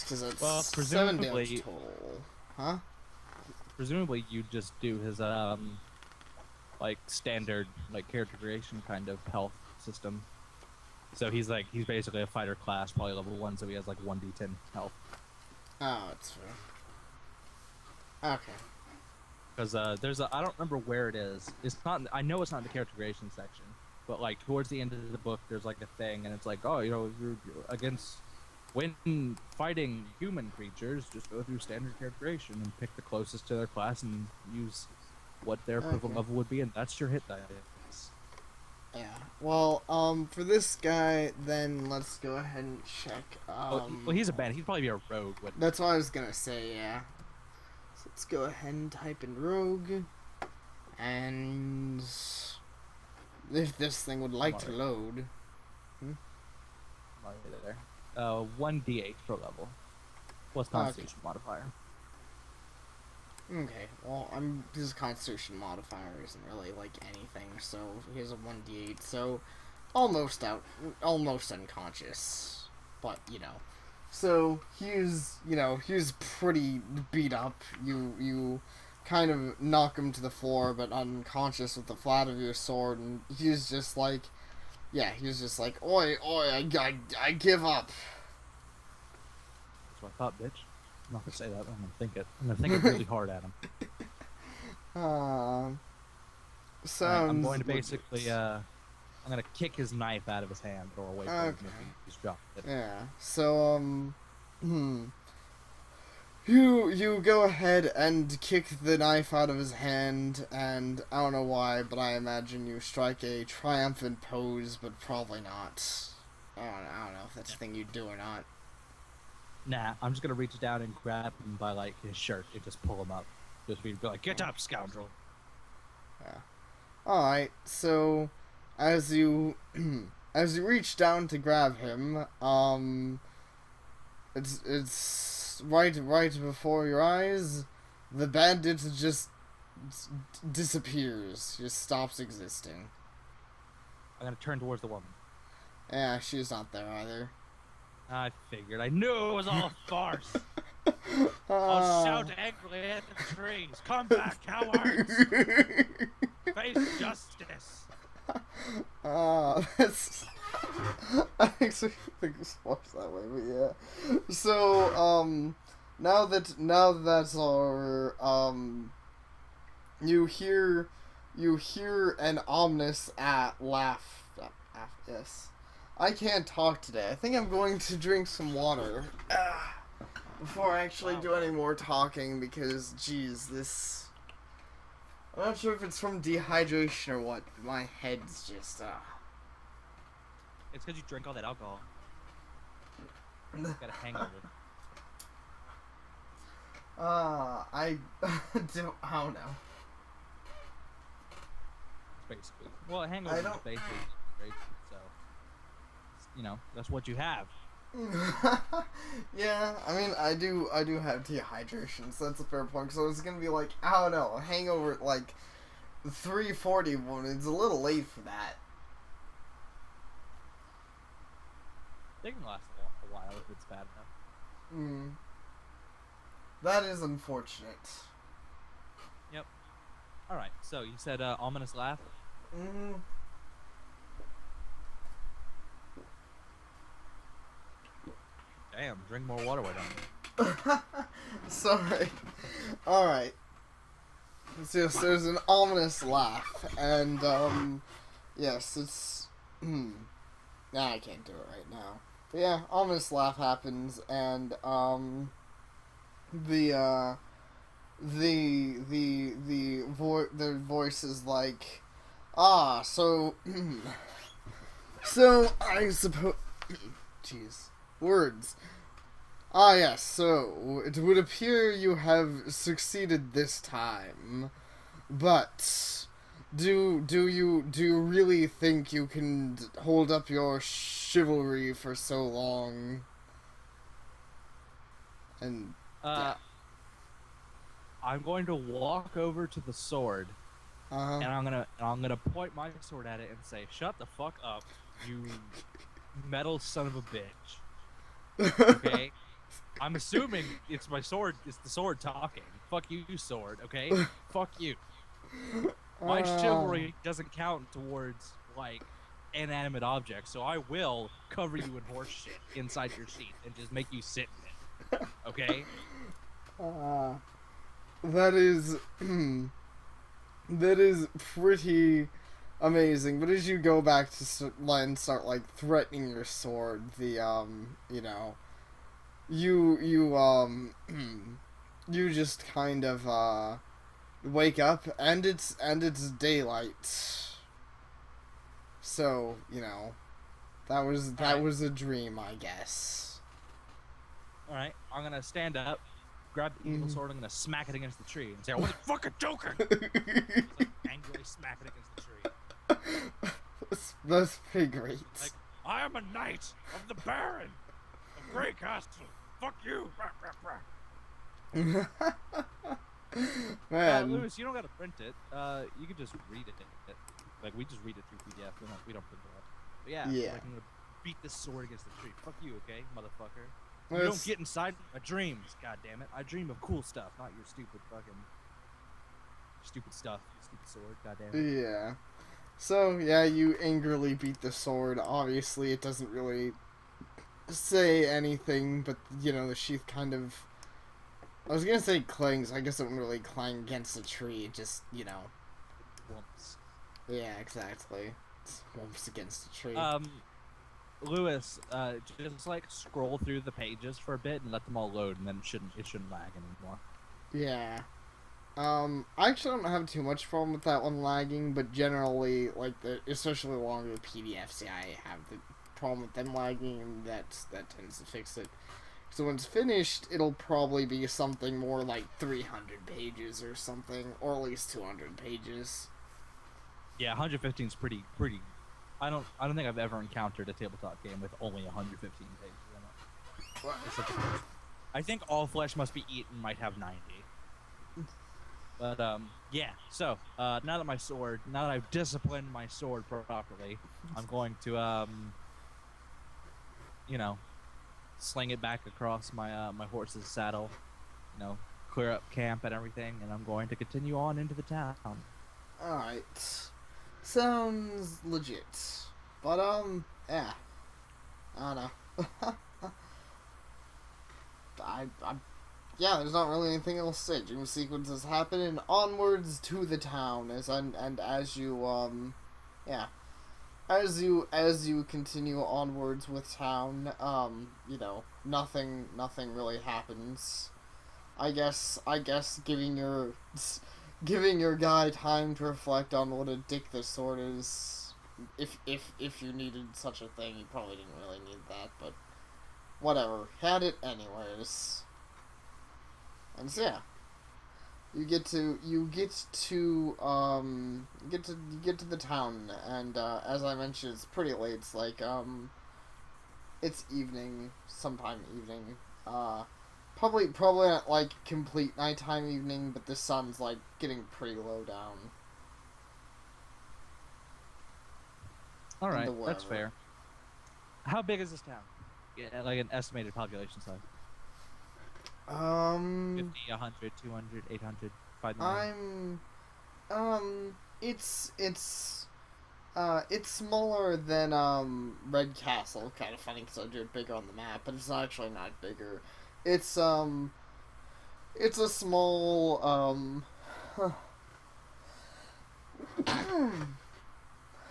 because it's Well, 7 damage total, huh? presumably you just do his like standard like character creation kind of health system. So he's basically a fighter class, probably level 1, so he has like 1d10 health. Oh, it's fair. Okay. Because there's I don't remember where it is. It's not. I know it's not in the character creation section, but like towards the end of the book, there's like a thing, and it's like, oh, you're against when fighting human creatures, just go through standard character creation and pick the closest to their class and use what their equivalent Okay. level would be, and that's your hit dice. Yeah. Well, for this guy, then let's go ahead and check. Well, he's a bandit. He'd probably be a rogue. That's what I was gonna say. Yeah. So let's go ahead and type in rogue, and if this thing would like to load. There. 1d8 per level. Plus Constitution modifier. Okay. Well, his Constitution modifier isn't really like anything, so here's a 1d8. So almost unconscious, but So he's pretty beat up. You kind of knock him to the floor, but unconscious with the flat of your sword, and he's just like, oi, oi, I give up. That's what I thought, bitch. I'm not gonna say that. I'm gonna think it. I'm gonna think it really hard at him. Sounds. I'm going to basically I'm gonna kick his knife out of his hand or away from him if he's dropped it. Yeah. So You go ahead and kick the knife out of his hand, and I don't know why, but I imagine you strike a triumphant pose, but probably not. I don't know if that's a thing you do or not. Nah, I'm just gonna reach down and grab him by like his shirt and just pull him up. Just be like, get up, scoundrel. Yeah. Alright, so as you as you reach down to grab him, it's right before your eyes, the bandit just disappears, just stops existing. I'm gonna turn towards the woman. Yeah, she's not there either. I figured. I knew it was all a farce. I'll shout angrily at the trees. Come back, cowards! Face justice. That's. I actually think it's works that way, but yeah. So, now that that's over, you hear an ominous laugh. Yes. I can't talk today. I think I'm going to drink some water before I actually do any more talking because, geez, this. I'm not sure if it's from dehydration or what, but my head's just, It's because you drink all that alcohol. You got a hangover. I don't know. basically. Well, a I hangover is don't. basically dehydration, so you know that's what you have. Yeah, I mean, I do have dehydration, so that's a fair point. So it's gonna be like, I don't know, a hangover at like 3:40 when it's a little late for that. They can last a while if it's bad enough. Mm. That is unfortunate. Yep. All right. So you said ominous laugh. Mm. Damn. Drink more water. Why don't Sorry. Alright. So yes, there's an ominous laugh, and, yes, it's, nah, I can't do it right now. But yeah, ominous laugh happens, and, the, the voice is like, ah, so, so, I suppose, jeez, words. Ah, yes, so it would appear you have succeeded this time, but do you really think you can hold up your chivalry for so long? And you? yeah, I'm going to walk over to the sword, uh and I'm gonna point my sword at it and say, "Shut the fuck up, you metal son of a bitch." huh. Okay. I'm assuming it's my sword. It's the sword talking. Fuck you, sword. Okay. Fuck you. My chivalry doesn't count towards like inanimate objects, so I will cover you in horse shit inside your seat and just make you sit in it. Okay? uh, that is that is pretty amazing. But as you go back to and start like threatening your sword, the you know, you you just kind of wake up and it's daylight. So, you know, All right. that was a dream, I guess. All right. I'm gonna stand up, grab the evil Mm. sword. I'm gonna smack it against the tree and say, "I wasn't fucking joking." Just like angrily smack it against the tree. That's pretty great. Like, I am a knight of the Baron of Grey Castle. Fuck you. Man. Lewis, you don't gotta print it. You can just read it. Like we just read it through PDF. We don't print it out. But yeah. Yeah. Like, I'm gonna beat this sword against the tree. Fuck you, okay, motherfucker. You That's- don't get inside my dreams. God damn it. I dream of cool stuff, not your stupid fucking stupid stuff. Stupid sword. God damn it. Yeah. So, yeah, you angrily beat the sword. Obviously, it doesn't really say anything, but, you know, the sheath kind of... I was gonna say clings. I guess it wouldn't really clang against the tree. It just, you know... Whoops. Yeah, exactly. It's whoops against the tree. Lewis, just like scroll through the pages for a bit and let them all load, and then it shouldn't lag anymore. Yeah. I actually don't have too much problem with that one lagging, but generally, like, especially longer PDFs, yeah, I have the problem with them lagging, and that tends to fix it. So when it's finished, it'll probably be something more like 300 pages or something, or at least 200 pages. Yeah, 115 is pretty. I don't think I've ever encountered a tabletop game with only 115 pages in it. Except the first. I think All Flesh Must Be Eaten might have 90. But yeah. So now that I've disciplined my sword properly, I'm going to you know, sling it back across my my horse's saddle, you know, clear up camp and everything, and I'm going to continue on into the town. Alright. Sounds legit. But, yeah. I don't know. Yeah, there's not really anything else to say. Dream sequences happen and onwards to the town as as you yeah. As you continue onwards with town, you know, nothing really happens. I guess giving your guy time to reflect on what a dick this sword is, if you needed such a thing, you probably didn't really need that, but whatever. Had it anyways. And so, yeah. you get to the town, and as I mentioned, it's pretty late. It's like it's evening, sometime evening. Probably not like complete nighttime evening, but the sun's like getting pretty low down. All In right, the that's wherever. fair. How big is this town? Yeah, like an estimated population size. Um, 50, 100, 200, 800, 5 million. I'm it's smaller than Red Castle. Kind of funny because I drew it bigger on the map, but it's actually not bigger. It's it's a small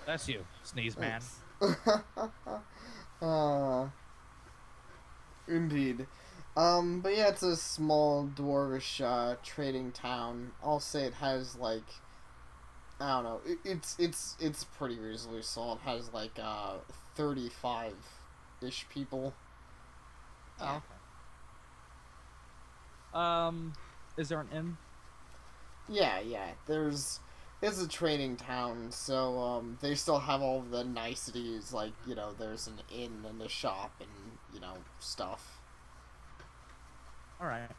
That's you, sneeze man. Thanks. uh, Indeed. But yeah, it's a small dwarvish trading town. I'll say it has like I don't know. It's pretty reasonably small. It has like 35 ish people. Oh, Yeah. okay. Is there an inn? Yeah. It's a trading town, so they still have all the niceties like there's an inn and a shop and stuff. All right.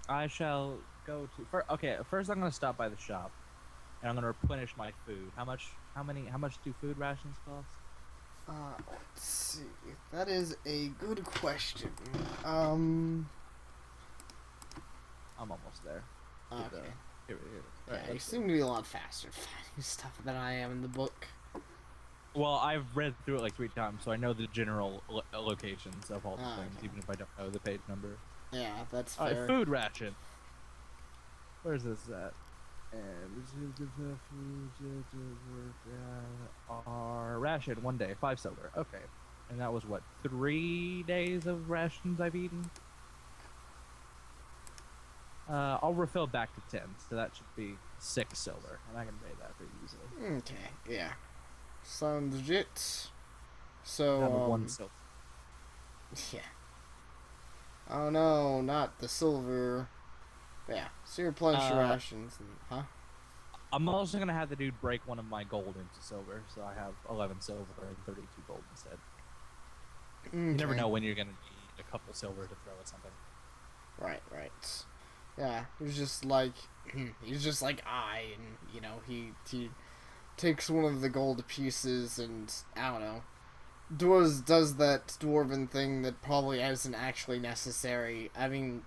I shall go to. Okay, first I'm gonna stop by the shop, and I'm gonna replenish my food. How much? How much do food rations cost? Let's see. That is a good question. Um. I'm almost there. Okay. Here. Yeah, Alright, you let's seem to be a lot faster at finding stuff than I am in the book. Well, I've read through it like 3 times, so I know the general locations of all the things, Okay. even if I don't know the page number. Yeah, that's All right, fair. food ration. Where's this at? And our ration 1 day, 5 silver. Okay, and that was what 3 days of rations I've eaten. I'll refill back to 10, so that should be 6 silver, and I can pay that pretty easily. Okay, yeah. Sounds legit. Down to So, 1 silver. yeah. Oh no, not the silver. But yeah, so you replenish your Uh, rations, and, huh? I'm also gonna have the dude break one of my gold into silver, so I have 11 silver and 32 gold instead. Okay. You never know when you're gonna need a couple silver to throw at something. Right. Yeah, he's just like, and he takes one of the gold pieces and, I don't know, does that dwarven thing that probably isn't actually necessary. I mean,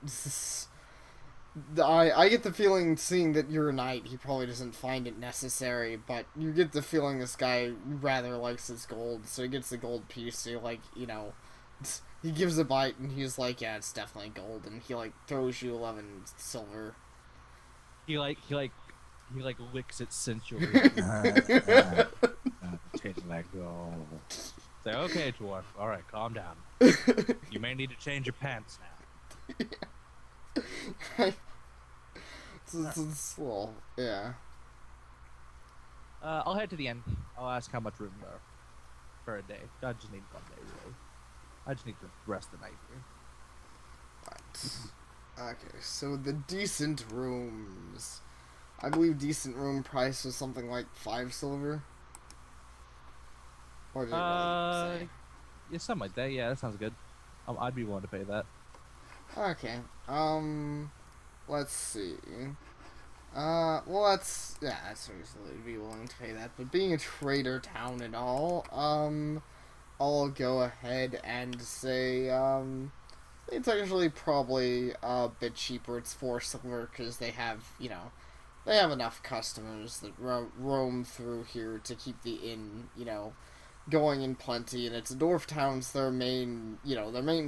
I get the feeling, seeing that you're a knight, he probably doesn't find it necessary, but you get the feeling this guy rather likes his gold, so he gets the gold piece, so he gives a bite, and he's like, yeah, it's definitely gold, and he, throws you 11 silver. He licks it sensually. Tastes like gold. Say, okay, dwarf. All right, calm down. You may need to change your pants now. It's well, yeah. I'll head to the inn. I'll ask how much room there are for a day. I just need 1 day, really. I just need to rest the night here. Right. Okay, so the decent rooms. I believe decent room price was something like 5 silver. Or did it really say? Yeah, something like that. Yeah, that sounds good. I'd be willing to pay that. Okay. Let's see. That's reasonably be willing to pay that. But being a trader town and all, I'll go ahead and say, it's actually probably a bit cheaper. It's 4 silver because they have, they have enough customers that roam through here to keep the inn, going in plenty. And it's a dwarf town, so their main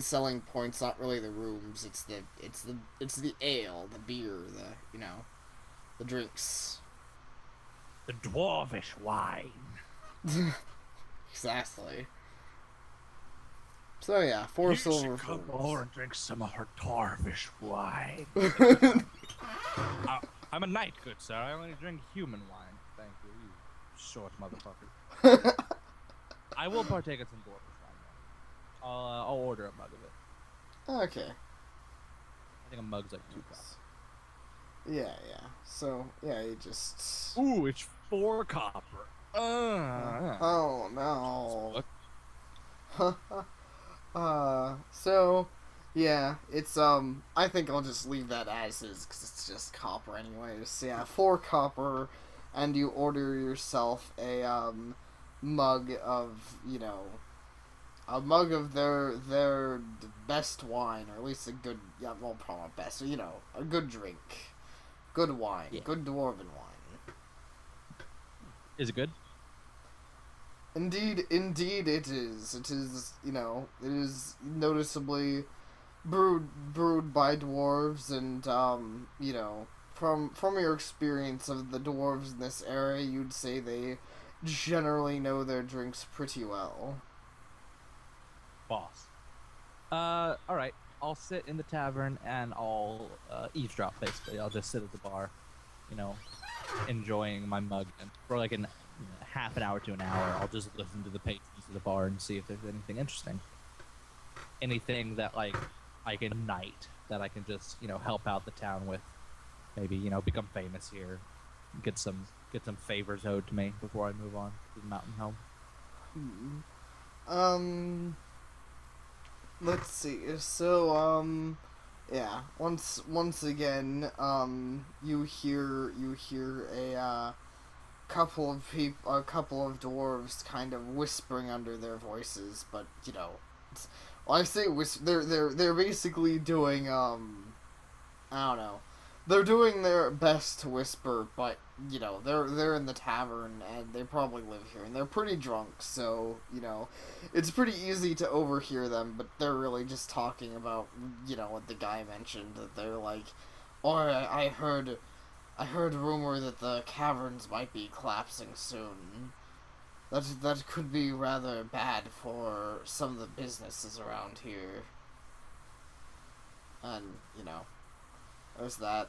selling point's not really the rooms. It's the ale, the beer, the drinks. The dwarvish wine. Exactly. So yeah, 4 You silver. should come over and drink some of her dwarvish wine. I'm a knight, good sir. I only drink human wine. Thank you, you short motherfucker. I will partake of some dwarvish wine, though. I'll order a mug of it. Okay. I think a mug's like 2 cups. Yeah, yeah. So yeah, you just. Ooh, it's 4 copper. Oh no. So, yeah, it's, I think I'll just leave that as is, because it's just copper anyways. Yeah, 4 copper, and you order yourself mug of, a mug of their best wine, or at least a good, yeah, well, probably not best, a good drink. Good wine. Yeah. Good dwarven wine. Is it good? Indeed it is. It is noticeably brewed by dwarves, and from your experience of the dwarves in this area, you'd say they generally know their drinks pretty well. Boss. All right. I'll sit in the tavern and I'll eavesdrop. Basically, I'll just sit at the bar, you know, enjoying my mug, and for like an half an hour to an hour, I'll just listen to the patrons of the bar and see if there's anything interesting, anything that I can knight that I can just help out the town with. Maybe become famous here, get some favors owed to me before I move on to the mountain home. Um, let's see. So, yeah. Once again, you hear a couple of dwarves kind of whispering under their voices, but well, I say they're basically doing I don't know. They're doing their best to whisper, but they're in the tavern and they probably live here and they're pretty drunk, so it's pretty easy to overhear them. But they're really just talking about what the guy mentioned, that they're like, "Oh, I heard rumor that the caverns might be collapsing soon. That could be rather bad for some of the businesses around here." And there's that.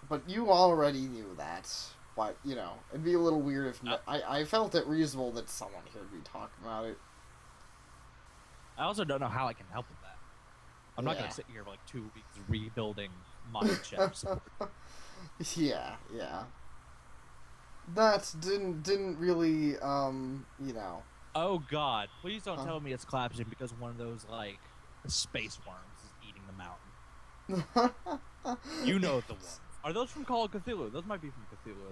But you already knew that. But it'd be a little weird if I felt it reasonable that someone here would be talking about it. I also don't know how I can help with that. I'm not gonna sit here for like 2 weeks rebuilding mine shafts. Yeah, yeah. That didn't really Oh God! Please don't tell me it's collapsing because one of those space worms is eating the mountain. You know the ones. Are those from Call of Cthulhu? Those might be from Cthulhu.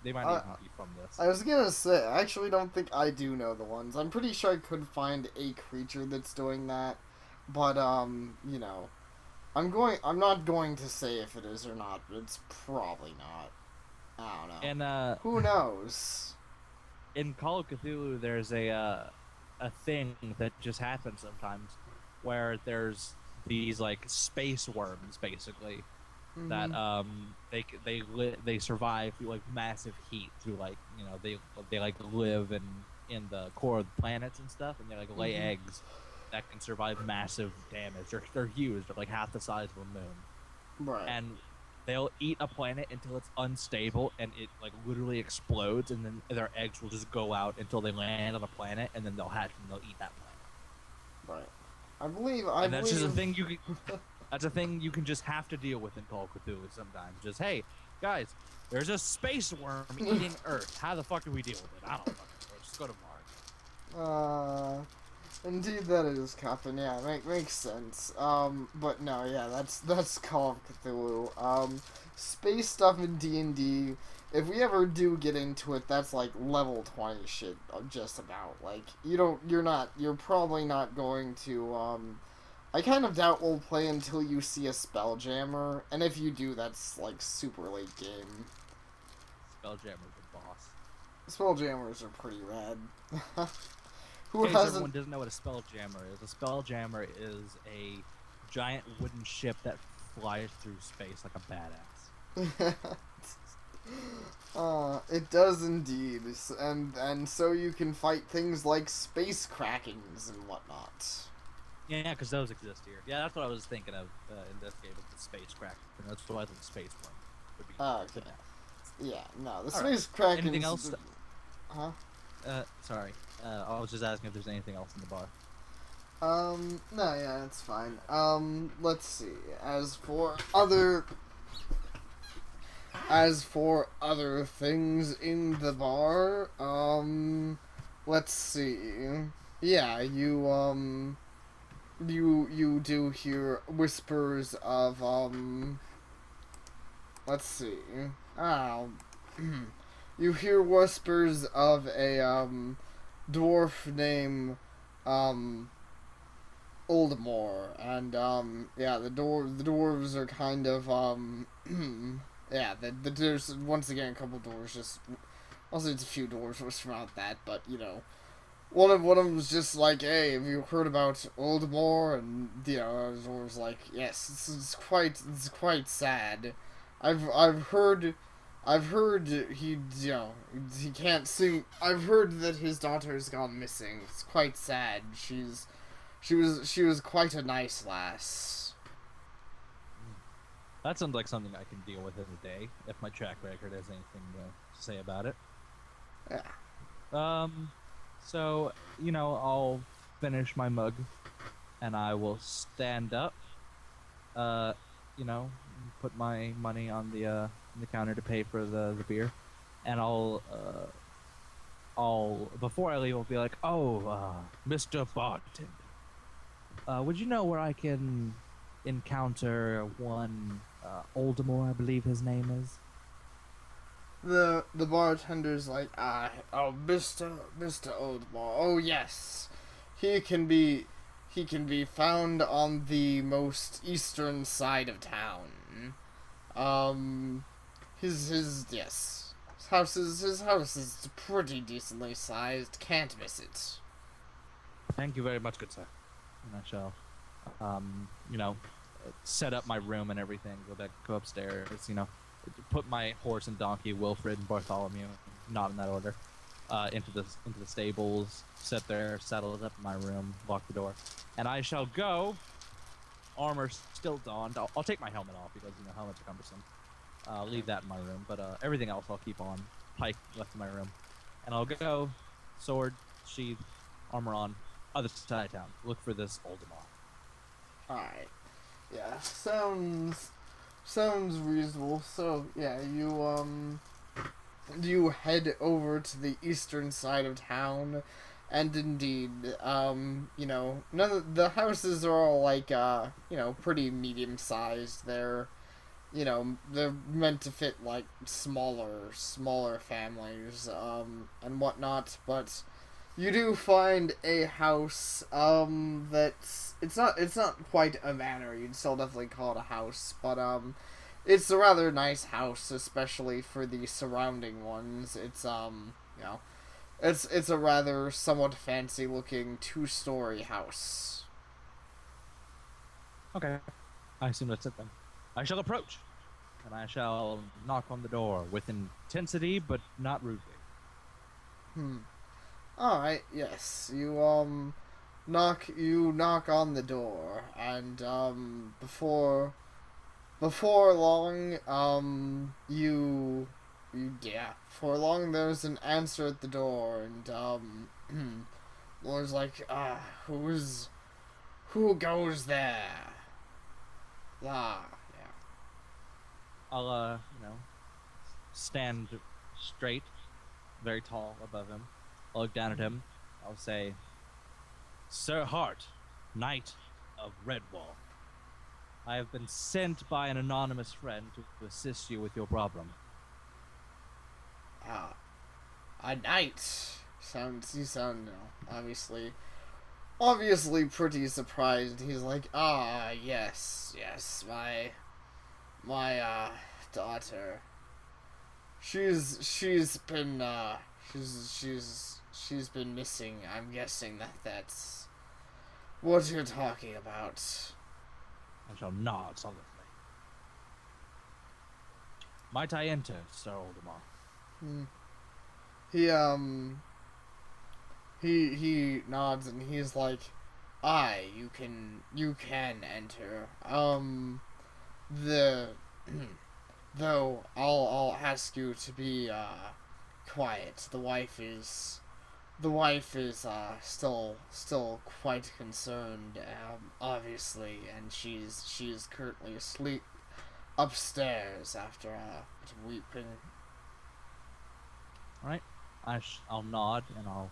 They might even be from this. I was gonna say, I actually don't think I do know the ones. I'm pretty sure I could find a creature that's doing that, but I'm not going to say if it is or not, but it's probably not. I don't know. And who knows? In Call of Cthulhu, there's a thing that just happens sometimes, where there's these space worms basically that they survive through massive heat, through they live in the core of the planets and stuff, and they lay eggs that can survive massive damage. They're huge. They're half the size of a moon. Right. And they'll eat a planet until it's unstable and it literally explodes, and then their eggs will just go out until they land on a planet, and then they'll hatch and they'll eat that planet. Right. I believe. That's just a thing you can. That's a thing you can just have to deal with in Call of Cthulhu sometimes. Just, hey, guys, there's a space worm eating Earth. How the fuck do we deal with it? I don't fucking know. Just go to Mars. Indeed that is, Captain. Yeah, makes sense. But no, yeah, that's Call of Cthulhu. Space stuff in D&D. If we ever do get into it, that's level 20 shit, just about. You're probably not going to, I kind of doubt we'll play until you see a Spelljammer, and if you do, that's, super late game. Spelljammer's the boss. Spelljammers are pretty rad. Everyone doesn't know what a Spelljammer is. A Spelljammer is a giant wooden ship that flies through space like a badass. It does indeed, and so you can fight things like space krakens and whatnot. Yeah, because those exist here. Yeah, that's what I was thinking of in this game, with the space kraken. That's what I thought the space one would be. Okay. Yeah, no, the space krakens. Anything else? Huh? Sorry. I was just asking if there's anything else in the bar. No, yeah, it's fine. Let's see. As for other As for other things in the bar, let's see. Yeah, you do hear whispers of, let's see. Oh, you hear whispers of a, dwarf named, um, Oldmore, and yeah, the dwarves are kind of yeah, there's once again a couple dwarves just also it's a few dwarves which about that, but you know, one of them was just like, hey, have you heard about Oldmore? And you know, the dwarves like, yes, it's quite sad. I've heard. I've heard he, you know, he can't sing. I've heard that his daughter's gone missing. It's quite sad. She was quite a nice lass. That sounds like something I can deal with in a day if my track record has anything to say about it. Yeah. So I'll finish my mug, and I will stand up. Uh, you know, put my money on the counter to pay for the beer, and I'll before I leave, I'll be like, "Oh, Mr. Barton, would you know where I can encounter one Oldmore, I believe his name is?" The bartender's like, oh, Mr. Oldmore. Oh yes, he can be found on the most eastern side of town. His yes, his house is pretty decently sized. Can't miss it. Thank you very much, good sir. And I shall, you know, set up my room and everything. Go upstairs. Put my horse and donkey, Wilfred and Bartholomew, not in that order, into the stables. Sit there, settle it up in my room, lock the door, and I shall go. Armor still donned. I'll take my helmet off because helmets are cumbersome. Leave that in my room, but everything else I'll keep on. Pike left in my room, and I'll go. Sword, sheath, armor on. Other side of town. Look for this Oldemar. Alright. Yeah, sounds reasonable. So, yeah, you head over to the eastern side of town, and indeed, none of the houses are all like, pretty medium-sized. They're meant to fit, like, smaller families, and whatnot, but you do find a house, it's not quite a manor. You'd still definitely call it a house, but, it's a rather nice house, especially for the surrounding ones. It's a rather somewhat fancy-looking 2-story house. Okay, I assume that's it then. I shall approach, and I shall knock on the door with intensity, but not rudely. Alright, yes. You knock on the door, and before long, before long there's an answer at the door, and Laura's like, who goes there? Yeah. I'll stand straight, very tall above him. I'll look down at him. I'll say, "Sir Hart, Knight of Redwall, I have been sent by an anonymous friend to assist you with your problem." A knight. You sound obviously pretty surprised. He's like, yes, my daughter. She's been missing. I'm guessing that's what you're talking about. I shall nod solemnly. Might I enter, Sir Oldemar? He nods and he's like, "Aye, you can enter. The though I'll ask you to be quiet. The wife is still quite concerned, obviously, and she's currently asleep. upstairs after weeping. All right. I'll nod and I'll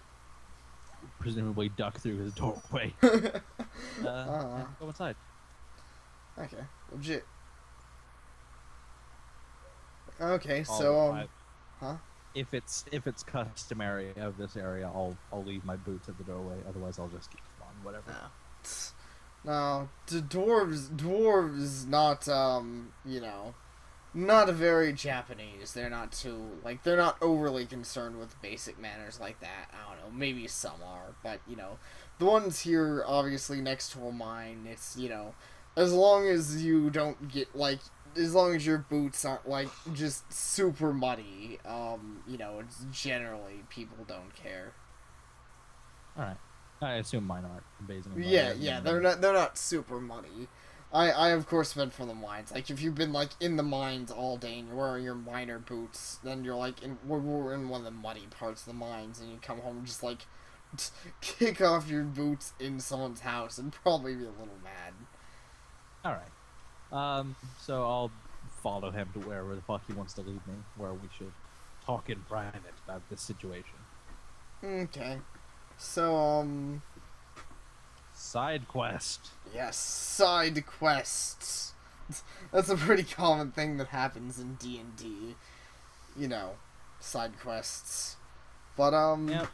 presumably duck through his doorway. And go inside. Okay, legit. Okay, I'll- so I- huh? If it's customary of this area, I'll leave my boots at the doorway. Otherwise, I'll just keep them on. Whatever. No, the dwarves not not very Japanese. They're not too they're not overly concerned with basic manners like that. I don't know, maybe some are, but the ones here obviously next to a mine, it's as long as you don't get as long as your boots aren't just super muddy, it's generally people don't care. All right. I assume mine aren't amazing. Yeah, they're not super muddy. I of course been from the mines. If you've been in the mines all day and you're wearing your miner boots, then you're we're in one of the muddy parts of the mines, and you come home and just kick off your boots in someone's house and probably be a little mad. All right. So I'll follow him to wherever the fuck he wants to lead me, where we should talk in private about this situation. Okay. So, Side quest. yes, side quests. That's a pretty common thing that happens in D&D. Side quests. But, Yep.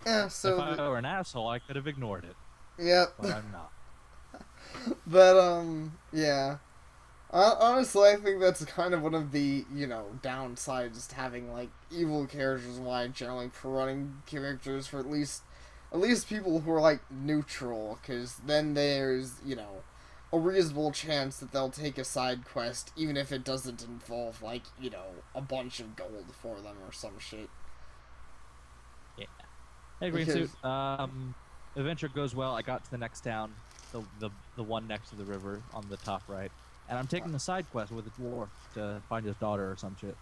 yeah, so... If I were an asshole, I could have ignored it. Yep. But I'm not. But, yeah. Honestly, I think that's kind of one of the, downsides to having, evil characters, why I generally for running characters for at least people who are, neutral, because then there's, a reasonable chance that they'll take a side quest, even if it doesn't involve, a bunch of gold for them or some shit. Yeah. Hey, Green Suit. Adventure goes well. I got to the next town, the one next to the river on the top right. And I'm taking the side quest with a dwarf to find his daughter or some shit.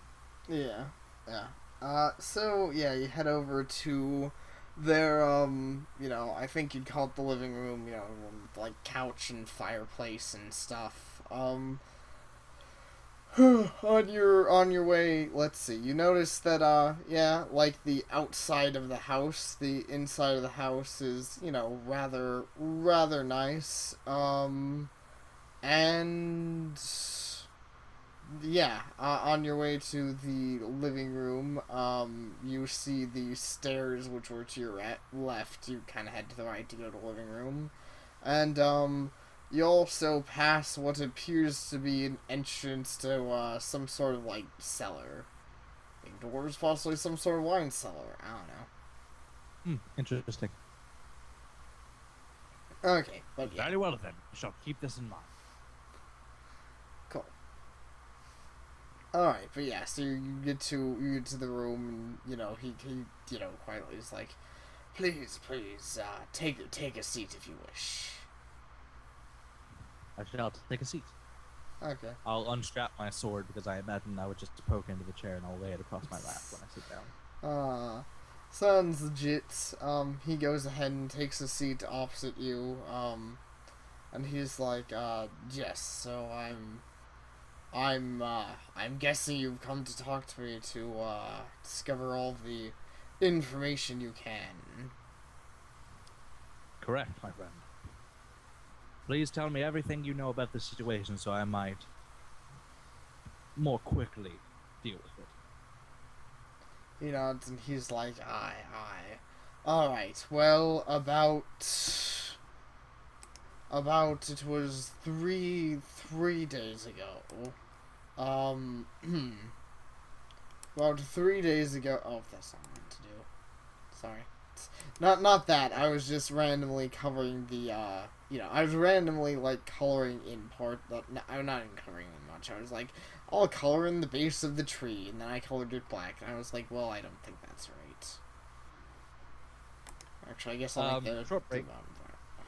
Yeah. So, yeah, you head over to their, I think you'd call it the living room, couch and fireplace and stuff. On your way, let's see, you notice that, the outside of the house, the inside of the house is, rather nice, and yeah, on your way to the living room, you see the stairs, which were to your left. You kind of head to the right to go to the living room, and you also pass what appears to be an entrance to some sort of cellar. Dwarves, possibly some sort of wine cellar. I don't know. Interesting. Okay, but yeah. Very well then. I shall keep this in mind. Cool. Alright, but yeah, so you get to the room, and, he quietly is like, please, take a seat if you wish. I shall take a seat. Okay. I'll unstrap my sword because I imagine I would just poke into the chair and I'll lay it across my lap when I sit down. Sounds legit. He goes ahead and takes a seat opposite you, and he's like, yes, so I'm guessing you've come to talk to me to, discover all the information you can. Correct, my friend. Please tell me everything you know about this situation so I might more quickly deal with it. He nods and he's like, aye. Alright, well, about it was three days ago. About 3 days ago. Oh, that's not what I meant to do. Sorry. Not that. I was just randomly covering the, I was randomly, coloring in part. I'm not even covering in much. I was like, I'll color in the base of the tree, and then I colored it black, and I was like, well, I don't think that's right. Actually, I guess I'll make the short break.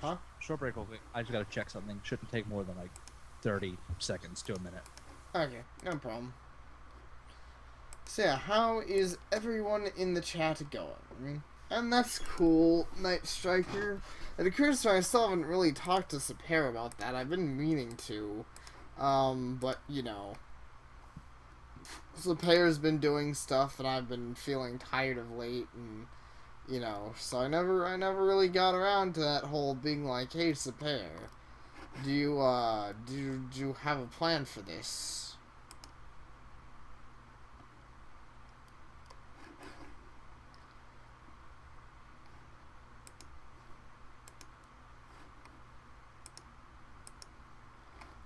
Huh? Short break real quick. I just gotta check something. Shouldn't take more than 30 seconds to a minute. Okay, no problem. So yeah, how is everyone in the chat going? And that's cool, Night Striker. It occurs to me I still haven't really talked to Sapere about that. I've been meaning to. But you know, so Pear's been doing stuff, and I've been feeling tired of late, and you know, so I never really got around to that whole being like, hey, Sapir, do you have a plan for this?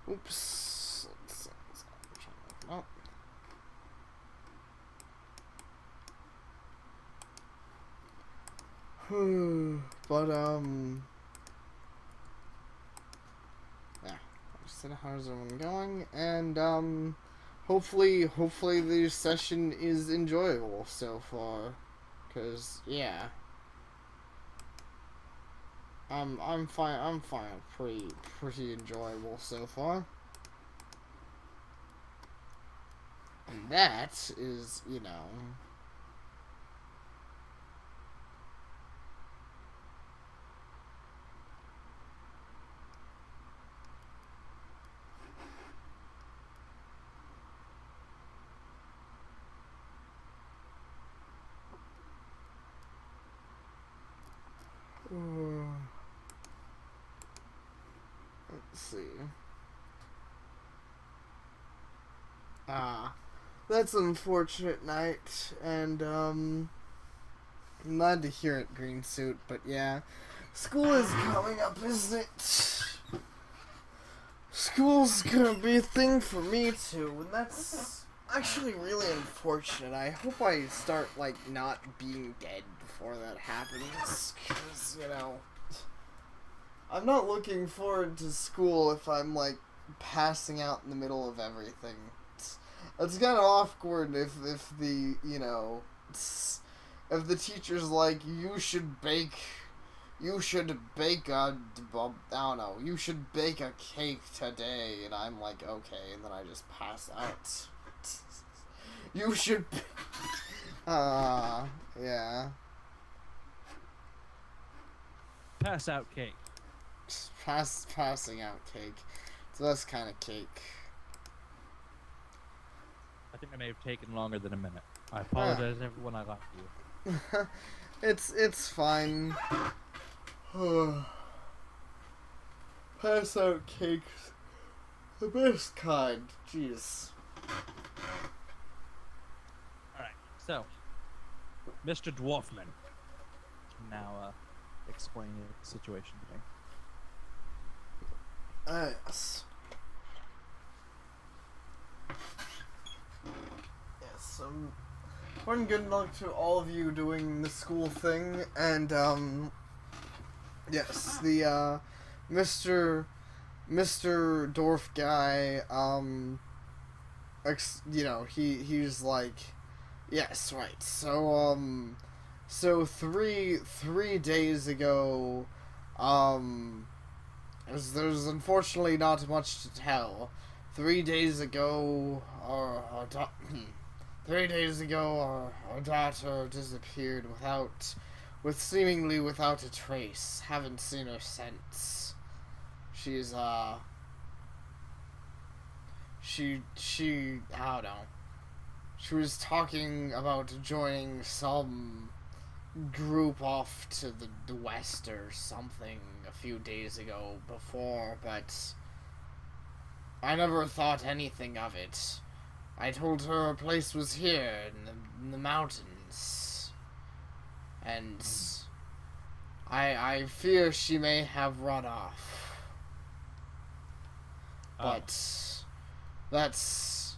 Oops. Oh. But, yeah. How's everyone going? And, hopefully the session is enjoyable so far. Cause, yeah. I'm fine. I'm fine. Pretty enjoyable so far. And that is, you know. Let's see. That's an unfortunate night, and, I'm glad to hear it, Green Suit, but yeah. School is coming up, isn't it? School's gonna be a thing for me, too, and that's actually really unfortunate. I hope I start, like, not being dead before that happens, because, you know, I'm not looking forward to school if I'm, like, passing out in the middle of everything. It's kind of awkward if the, you know, if the teacher's like, you should bake a, I don't know, you should bake a cake today, and I'm like, okay, and then I just pass out. You should, yeah. Pass out cake. Passing out cake. So that's kind of cake. I think I may have taken longer than a minute. I apologize, everyone. I left you. It's fine. Pass out cakes, the best kind. Jeez. All right. So, Mr. Dwarfman, now explain the situation to me. Yes. Yes, one good luck to all of you doing the school thing, and, yes, the, Mr. Dwarf guy, you know, he's like, yes, right, so, three days ago, there's unfortunately not much to tell. 3 days ago, our daughter disappeared seemingly without a trace. Haven't seen her since. She's, she, I don't know. She was talking about joining some group off to the west or something a few days ago before, but I never thought anything of it. I told her a place was here in the mountains, and I fear she may have run off. But that's,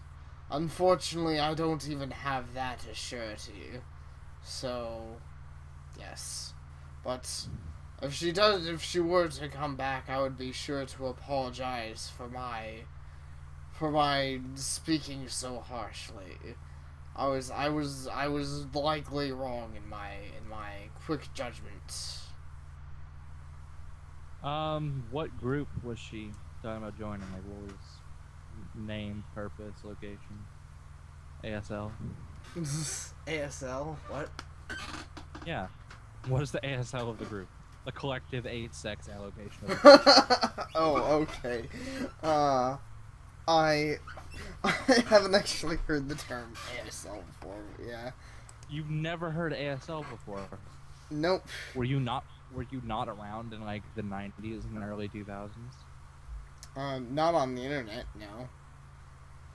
unfortunately, I don't even have that as surety. So, yes. But if she were to come back, I would be sure to apologize for my speaking so harshly. I was likely wrong in my quick judgment. What group was she talking about joining? Like, what was name, purpose, location? ASL? ASL? What? Yeah. What is the ASL of the group? The collective AIDS sex allegation of the group. Oh, okay. I I haven't actually heard the term ASL before. Yeah. You've never heard ASL before. Nope. Were you not around in like the 90s and early 2000s? Not on the internet. No.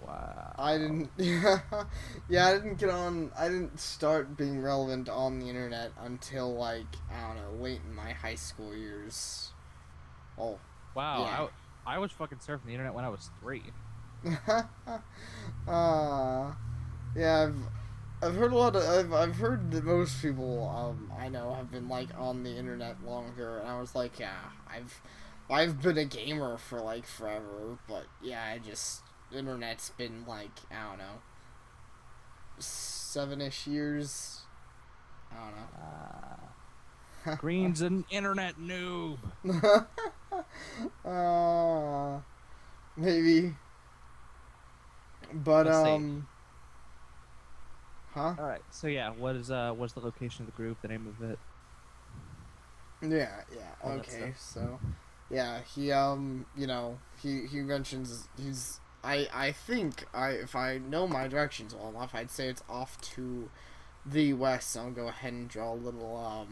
I Wow. didn't. Yeah, I didn't get on. I didn't start being relevant on the internet until like I don't know, late in my high school years. Oh, yeah. Wow. I was fucking surfing the internet when I was 3. uh, yeah. I've heard a lot of. I've heard that most people I know have been like on the internet longer, and I was like, yeah, I've been a gamer for like forever, but yeah, internet's been like I don't know 7-ish years. I Green's an internet noob. don't know. Maybe. But Let's see. huh? All right. So yeah, what's the location of the group? The name of it? Yeah, All that okay. stuff. So, yeah, he he mentions I think if I know my directions well enough, I'd say it's off to the west. So I'll go ahead and draw a little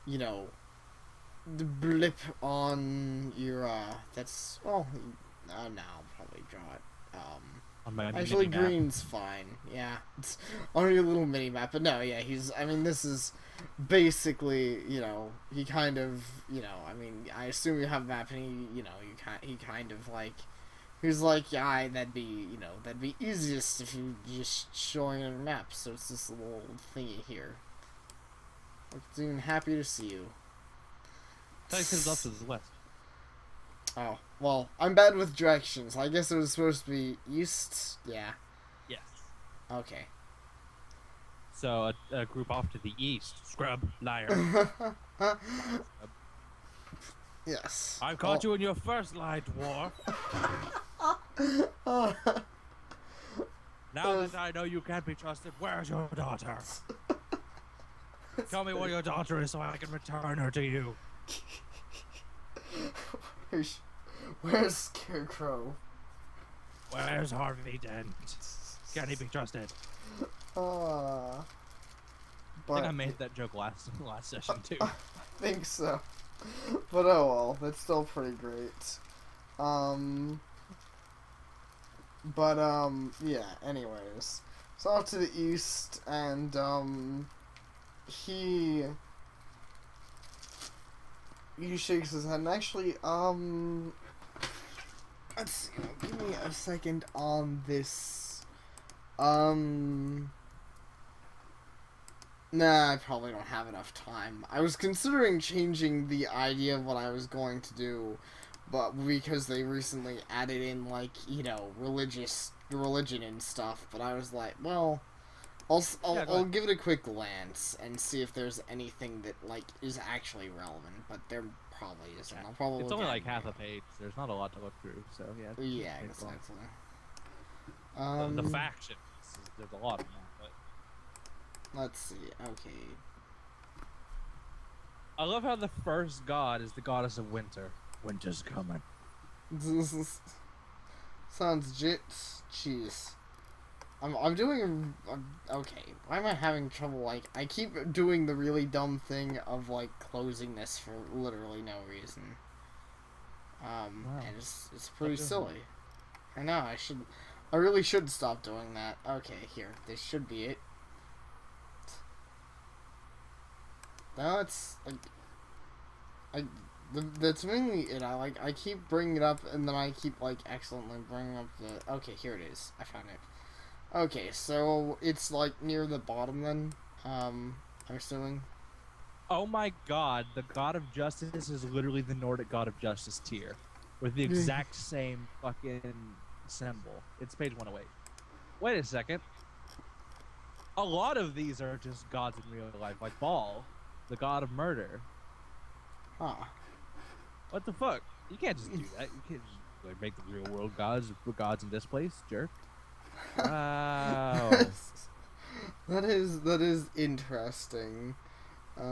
you know, the blip on your that's no, I'll probably draw it. On my Actually, mini map. green's fine. Yeah, it's on your little mini map. But no, yeah, I mean, this is basically, he kind of, I mean, I assume you have a map, and he kind of like, he's like, yeah, that'd be easiest if you just showing a map. So it's this little thingy here. It's even happy to see you. Tell you it's off to the west. Oh, well, I'm bad with directions. I guess it was supposed to be east. Yeah. Yes. Okay. So a group off to the east. Scrub, liar. Yes. I caught you in your first lie, dwarf. Now that I know you can't be trusted, where's your daughter? Tell me where your daughter is so I can return her to you. Where's Scarecrow? Where's Harvey Dent? Can he be trusted? But I think I made that joke last session too. I think so. But oh well, that's still pretty great. Yeah, anyways. So off to the east, and, he shakes his head, and actually, let's see, give me a second on this, nah, I probably don't have enough time. I was considering changing the idea of what I was going to do, but because they recently added in, like, religion and stuff, but I was like, well, I'll give it a quick glance and see if there's anything that, like, is actually relevant, but there probably isn't. Yeah. I'll probably It's only like half a page. There's not a lot to look through, so yeah. Yeah, exactly. The factions. There's a lot of them, but let's see. Okay. I love how the first god is the goddess of winter. Winter's coming. Sounds jeez. I'm doing okay. Why am I having trouble? Like, I keep doing the really dumb thing of like closing this for literally no reason. Wow. And it's pretty silly. I know. I really should stop doing that. Okay, here. This should be it. Now it's like that's mainly it. I keep bringing it up, and then I keep like excellently bringing up the. Okay, here it is. I found it. Okay, so it's like near the bottom then. I'm assuming. Oh my god, the god of justice is literally the Nordic god of justice tier, with the exact same fucking symbol. It's page 108. Wait a second. A lot of these are just gods in real life, like Baal, the god of murder. Huh. What the fuck? You can't just do that. You can't just like make the real world gods in this place, jerk. Wow. that is interesting. Let's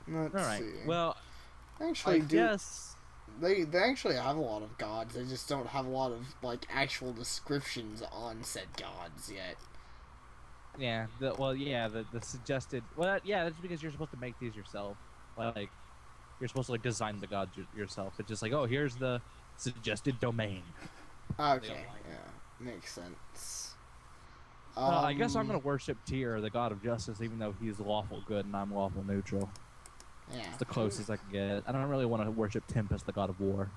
All right. see. Well, Actually, I do guess. they actually have a lot of gods? They just don't have a lot of like actual descriptions on said gods yet. Yeah. The suggested. Well, yeah, that's because you're supposed to make these yourself. Like you're supposed to like design the gods yourself. It's just like, oh, here's the suggested domain. They Okay, outline it. yeah, makes sense. I guess I'm gonna worship Tyr, the god of justice, even though he's lawful good and I'm lawful neutral. Yeah, It's the closest I can get. I don't really want to worship Tempest, the god of war.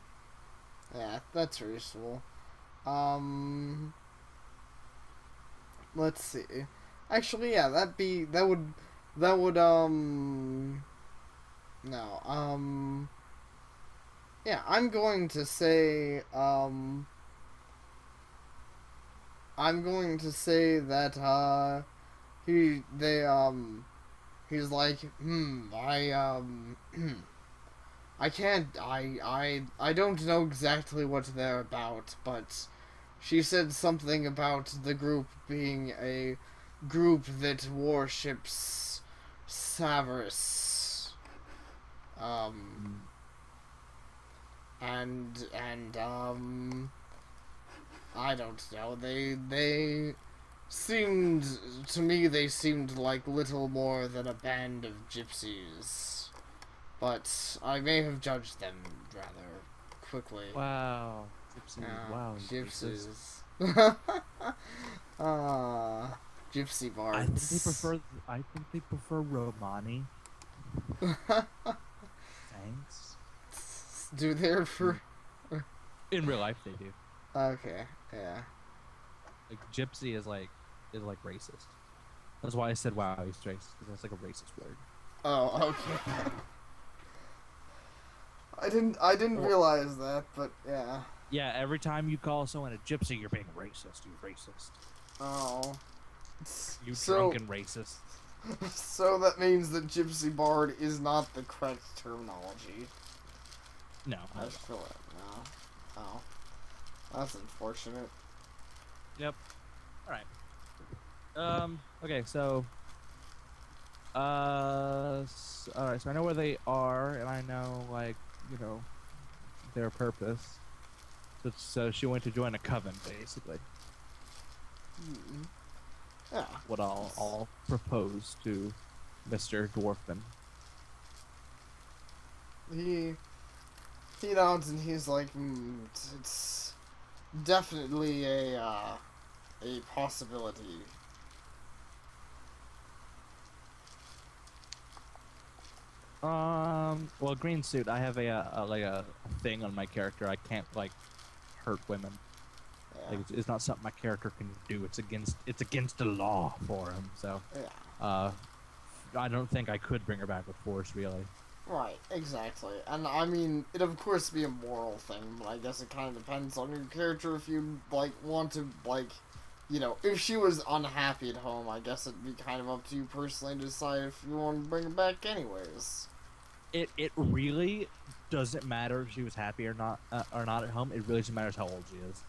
yeah, that's reasonable. Um, let's see. Actually, yeah, that would no, yeah, I'm going to say that he they he's like, I can't I don't know exactly what they're about, but she said something about the group being a group that worships Savarus. Um Mm. and I don't know. They seemed to me they seemed like little more than a band of gypsies, but I may have judged them rather quickly. Wow, gypsies. Wow, racist. Gypsies. Ah, gypsy I think they bards. prefer. I think they prefer Romani. Thanks. Do they for? In real life, they do. Okay, yeah. Like gypsy is like racist. That's why I said wow, he's racist because that's like a racist word. Oh, okay. I didn't Or, realize that, but yeah. yeah, every time you call someone a gypsy, you're being racist. You racist. Oh. You So drunken racist. so that means that gypsy bard is not the correct terminology. No. I feel it now. Oh. That's unfortunate. Yep. All right. Okay. So. All right. So I know where they are, and I know like their purpose. So she went to join a coven, basically. Hmm. Yeah. What I'll propose to Mr. Dwarfman. He nods and he's like, it's definitely a possibility. Well, green suit. I have a thing on my character. I can't like hurt women. Yeah. Like it's not something my character can do. It's against the law for him. So, Yeah. I don't think I could bring her back with force, really. Right, exactly. And I mean, it'd of course be a moral thing, but I guess it kind of depends on your character if you, like, want to, like, if she was unhappy at home, I guess it'd be kind of up to you personally to decide if you want to bring her back anyways. It really doesn't matter if she was happy or not at home. It really just matters how old she is.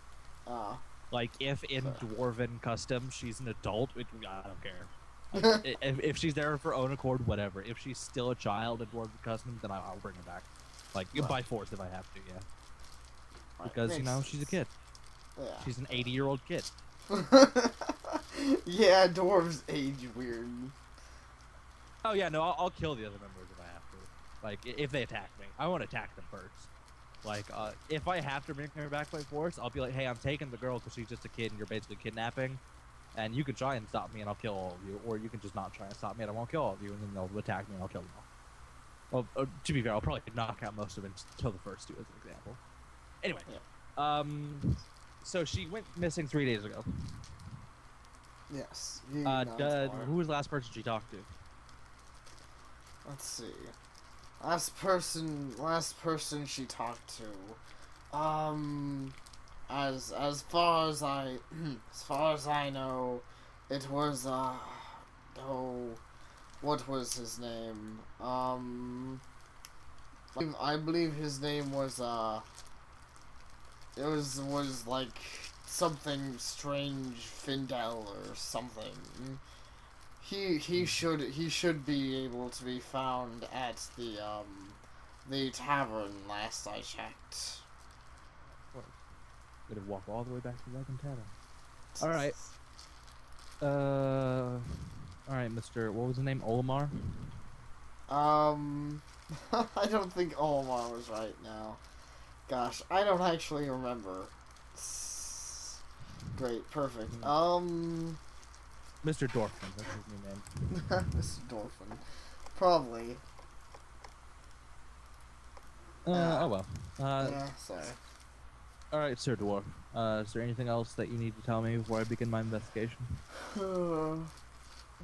Like if in Fair. dwarven custom she's an adult, I don't care. Like, if she's there for her own accord, whatever. If she's still a child in dwarven custom, then I'll bring her back, like Right. by force if I have to. Yeah, Right, because makes she's a sense. kid. Yeah. She's an 80-year-old kid. Yeah, dwarves age weird. Oh yeah, no, I'll kill the other members if I have to. Like if they attack me, I won't attack them first. Like if I have to bring her back by force, I'll be like, hey, I'm taking the girl because she's just a kid and you're basically kidnapping, and you can try and stop me and I'll kill all of you, or you can just not try and stop me and I won't kill all of you, and then they'll attack me and I'll kill them all. Well, to be fair, I'll probably knock out most of them until the first two, as an example. Anyway, so she went missing 3 days ago. Yes. Who was the last person she talked to? Let's see. Last person she talked to. As far as I as far as I know, it was what was his name? I believe his name was it was like something strange Findel or something. He should be able to be found at the tavern last I checked. Gonna walk all the way back to the Wagon Tavern. Alright. Alright, Mr. What was the name? Olimar? I don't think Olimar was right now. Gosh, I don't actually remember. Great, perfect. Mr. Dorfman, that's his new name. Mr. Dorfman. Probably. Oh well. Yeah, sorry. Alright, Sir Dwarf. Is there anything else that you need to tell me before I begin my investigation?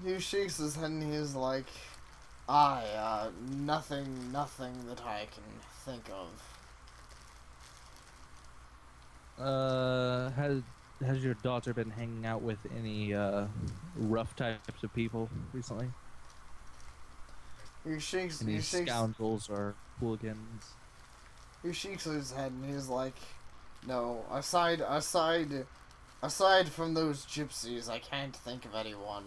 He shakes his head and he's like, nothing that I can think of. Has your daughter been hanging out with any, rough types of people recently? He shakes Scoundrels or hooligans? He shakes his head and he's like, no, aside from those gypsies, I can't think of anyone.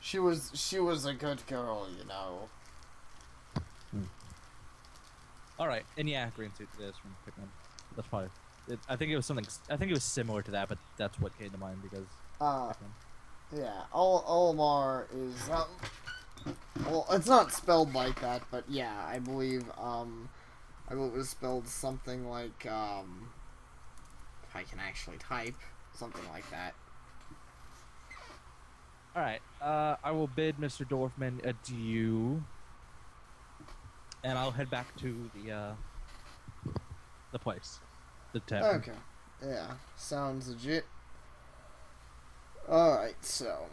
She was a good girl, you know. Alright, and yeah, green suit is from Pikmin. That's probably... I think it was something... I think it was similar to that, but that's what came to mind because... yeah, Olimar is... well, it's not spelled like that, but yeah, I believe it was spelled something like, if I can actually type, something like that. Alright, I will bid Mr. Dorfman adieu. And I'll head back to the place. The tavern. Okay. Yeah, sounds legit. Alright, so...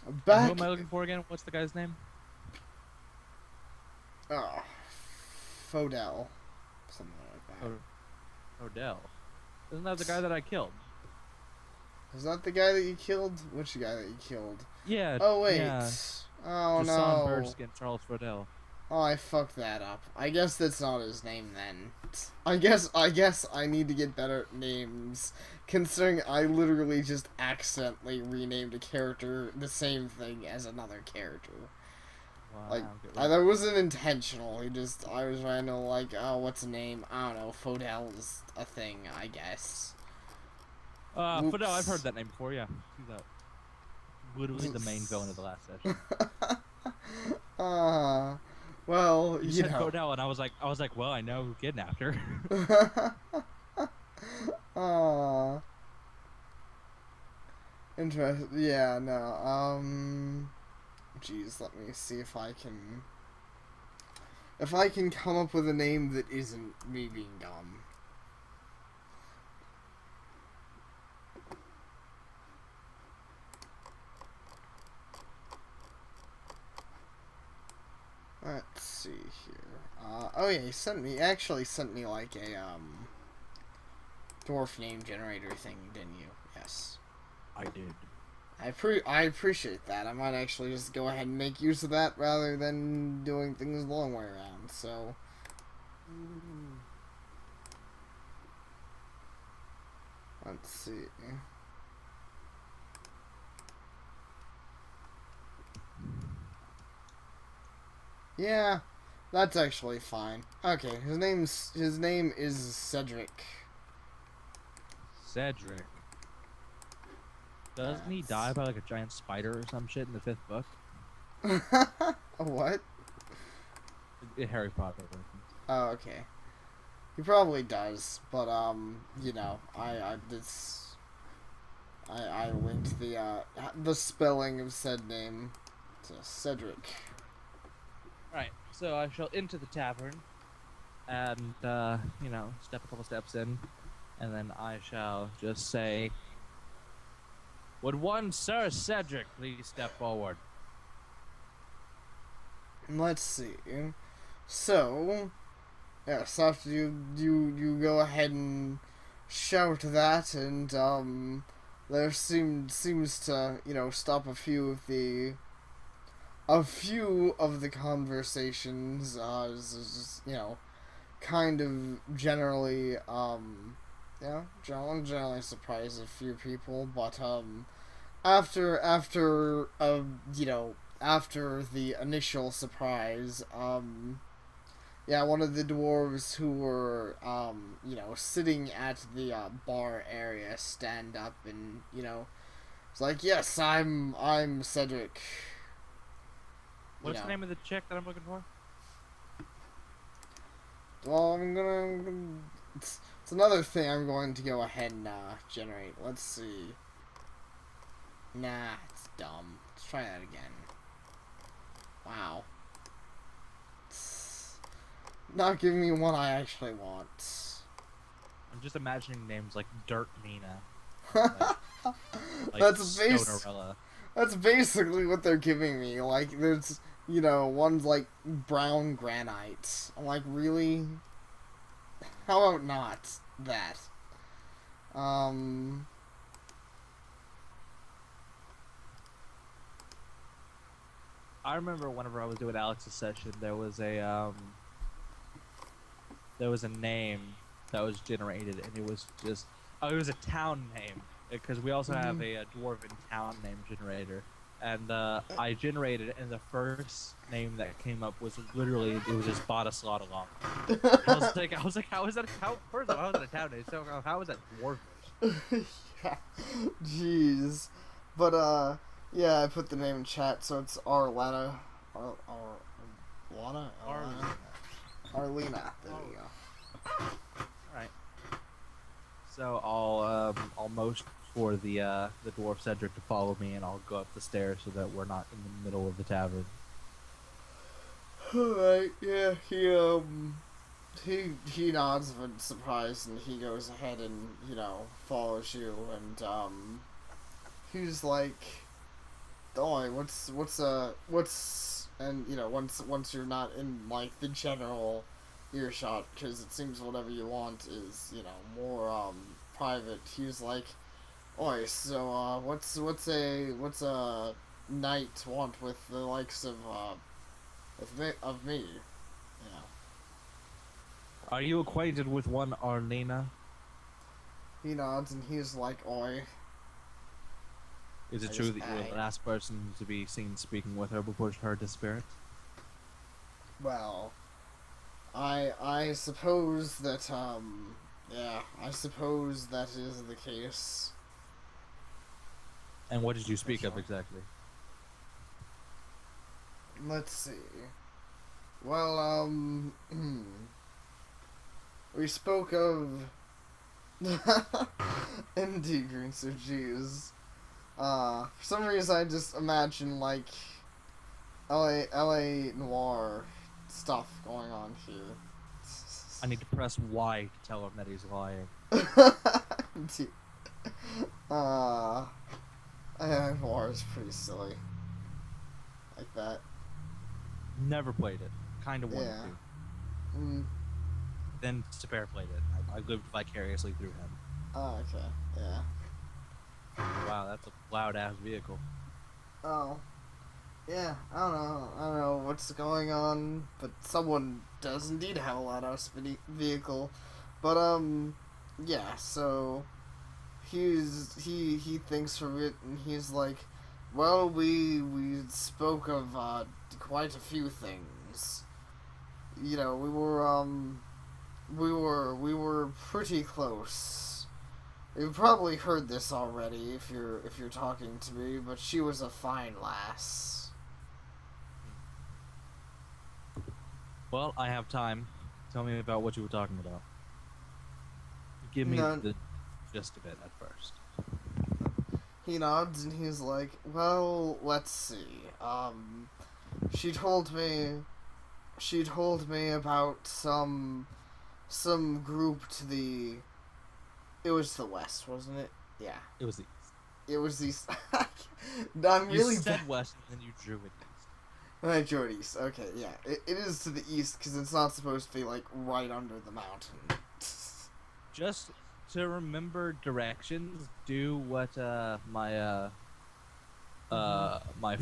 Who am I looking for again? What's the guy's name? Oh, Fodell. Something like that. Odell. Isn't that the guy that I killed? Is that the guy that you killed? Which guy that you killed? Yeah. Oh, wait. Yeah. Oh, Jason no. Burskin, Charles Fodell. Oh, I fucked that up. I guess that's not his name then. I guess I need to get better at names, considering I literally just accidentally renamed a character the same thing as another character. Wow, Like, that wasn't intentional. I was trying to, like, oh, what's a name? I don't know. Fodell's a thing, I guess. Fodell, I've heard that name before, yeah. He's literally the main villain of the last session. Well, you said Fodell, and I was like, well, I know who kidnapped her. Interesting. Yeah, no. Jeez, let me see if I can come up with a name that isn't me being dumb. Let's see here. Oh yeah, he actually sent me like a, dwarf name generator thing, didn't you? Yes. I did. I appreciate that. I might actually just go ahead and make use of that rather than doing things the long way around, so... Let's see. Yeah, that's actually fine. Okay, his name is Cedric. Cedric. Doesn't he die by like a giant spider or some shit in the 5th book? What? Harry Potter. Oh, okay. He probably does, but you know, I linked the spelling of said name to Cedric. Right, so I shall enter the tavern, and, you know, step a couple steps in, and then I shall just say, would one Sir Cedric please step forward? Let's see. So, yes, after you go ahead and shout that, and, there seems to, you know, stop a few of the conversations, just, you know, kind of generally, generally surprise a few people, but, after you know, after the initial surprise, yeah, one of the dwarves who were, sitting at the bar area stand up and, it's like, yes, I'm Cedric. You What's the know, name of the chick that I'm looking for? well, it's another thing I'm going to go ahead and generate. Let's see. Nah, it's dumb. Let's try that again. Wow. It's not giving me what I actually want. I'm just imagining names like Dirt Nina, like That's Stonerella. That's basically what they're giving me. Like, there's, one's like brown granite. I'm like, really? How about not that? Um, I remember whenever I was doing Alex's session, there was a name that was generated, and it was just it was a town name because we also have a dwarven town name generator, and I generated it, and the first name that came up was literally it was just Badaslaughterlong. I was like, how is that? First of all, how is that a town name? So how is that dwarvish? yeah. Jeez. But, yeah, I put the name in chat, so it's Arlana. Arlana? Arlena. There you go. Alright. So I'll motion for the dwarf Cedric to follow me, and I'll go up the stairs so that we're not in the middle of the tavern. Alright, yeah, he nods in surprise, and he goes ahead and, follows you, and, he's like, oh, and, once you're not in, like, the general earshot, because it seems whatever you want is, more, private, he's like, oi, so, what's a knight want with the likes of, of me, Are you acquainted with one Arlena? He nods, and he's like, oi. Is it true that you were the last person to be seen speaking with her before her disappearance? Well, I suppose that, I suppose that is the case. And what did you speak of exactly? Let's see. Well, we spoke of indie green, so jeez. For some reason I just imagine, like, LA Noir stuff going on here. I need to press Y to tell him that he's lying. LA Noir is pretty silly. Like that. Never played it. Kinda wanted to. Then Super played it. I lived vicariously through him. Oh, okay. Yeah. Wow, that's a loud-ass vehicle. Oh. Yeah, I don't know what's going on, but someone does indeed have a loud-ass vehicle. But, yeah, so he thinks of it, and he's like, well, we spoke of, quite a few things. We were pretty close. You've probably heard this already if you're talking to me, but she was a fine lass. Well, I have time. Tell me about what you were talking about. Give me the gist of it at first. He nods and he's like, well, let's see. She told me about some group to the. It was the west, wasn't it? Yeah. It was the east. It was the east. I'm really you said west, and then you drew it east. And I drew it east. Okay, yeah. It is to the east, because it's not supposed to be, like, right under the mountain. Just to remember directions, do what my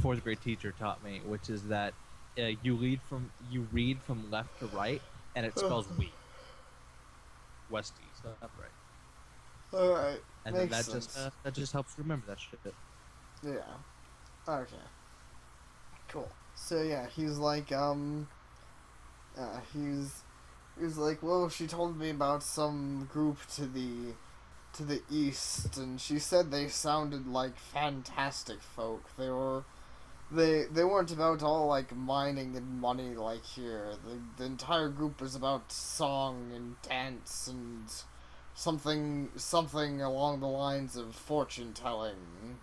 fourth grade teacher taught me, which is that you read from left to right, and it spells we. West east, left right. All right. And then that just helps remember that shit. Yeah. Okay. Cool. So yeah, he's like, He was like, well, she told me about some group to the east, and she said they sounded like fantastic folk. They weren't about all like mining and money like here. The entire group was about song and dance and something along the lines of fortune telling.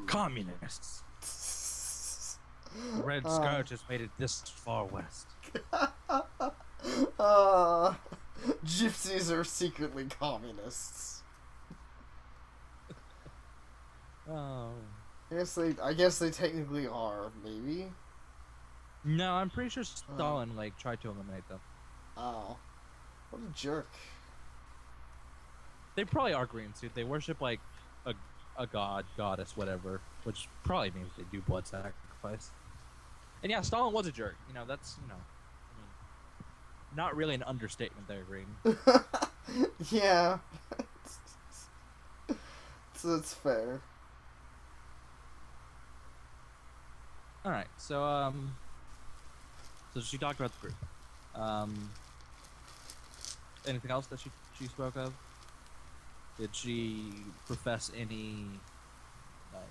Communists. The Red uh, Scourge has made it this far west. uh, gypsies are secretly communists. Oh. I guess they technically are, maybe. No, I'm pretty sure Stalin like tried to eliminate them. Oh, what a jerk. They probably are green suit. They worship like a god, goddess, whatever, which probably means they do blood sacrifice. And yeah, Stalin was a jerk. You know, that's I mean, not really an understatement there, Green. Yeah, so that's fair. All right, so she talked about the group. Anything else that she spoke of? Did she profess any like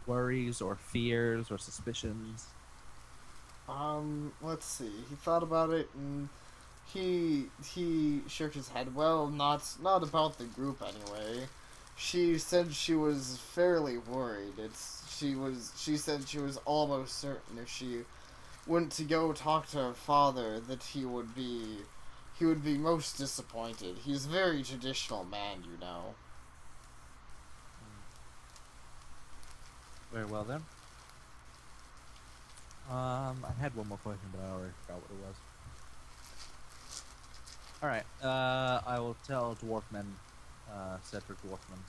worries or fears or suspicions? Let's see. He thought about it and he shook his head. Well, not about the group anyway. She said she was fairly worried. She said she was almost certain if she went to go talk to her father that he would be most disappointed. He's a very traditional man, you know. Very well then. I had one more question, but I already forgot what it was. All right. I will tell Dwarfman, Cedric Dwarfman,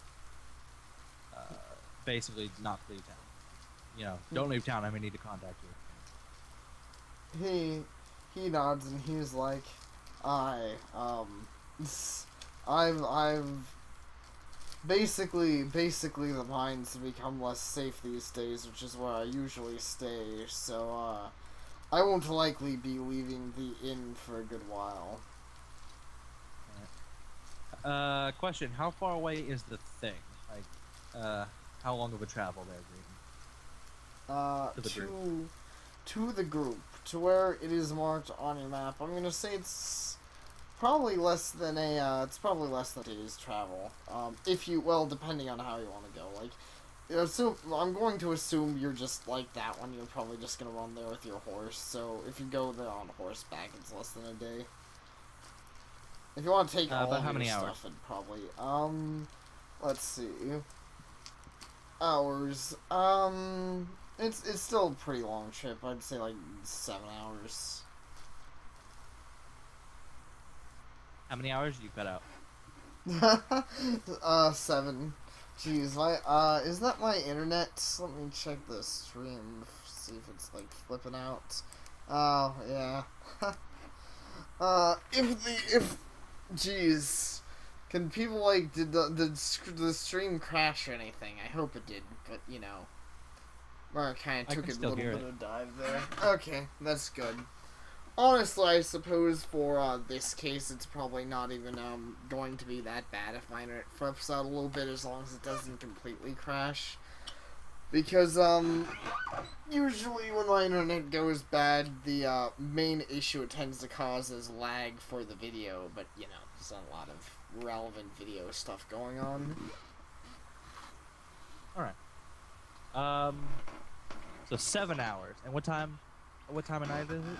basically not to leave town. You know, don't leave town. I may need to contact you. He nods and he's like, I've basically the mines have become less safe these days, which is where I usually stay. So I won't likely be leaving the inn for a good while. Question: how far away is the thing? Like, how long of a travel there, Green? To the group, to where it is marked on your map. I'm gonna say it's probably less than a day's travel. Depending on how you want to go. Like, so I'm going to assume you're just like that one. You're probably just gonna run there with your horse. So if you go there on horseback, it's less than a day. If you want to take all about how your many stuff, hours? it'd probably let's see. Hours. It's still a pretty long trip. I'd say like 7 hours. How many hours did you cut out? 7. Jeez, is that my internet? Let me check the stream, see if it's like flipping out. Oh, yeah. Jeez. Can people like, did the stream crash or anything? I hope it didn't, but you know. Or kind of took a little bit of a dive there. Okay, that's good. Honestly, I suppose for this case, it's probably not even going to be that bad if my internet flips out a little bit, as long as it doesn't completely crash. Because usually when my internet goes bad, the main issue it tends to cause is lag for the video. But you know, there's a lot of relevant video stuff going on. All right. So 7 hours. And what time of night is it?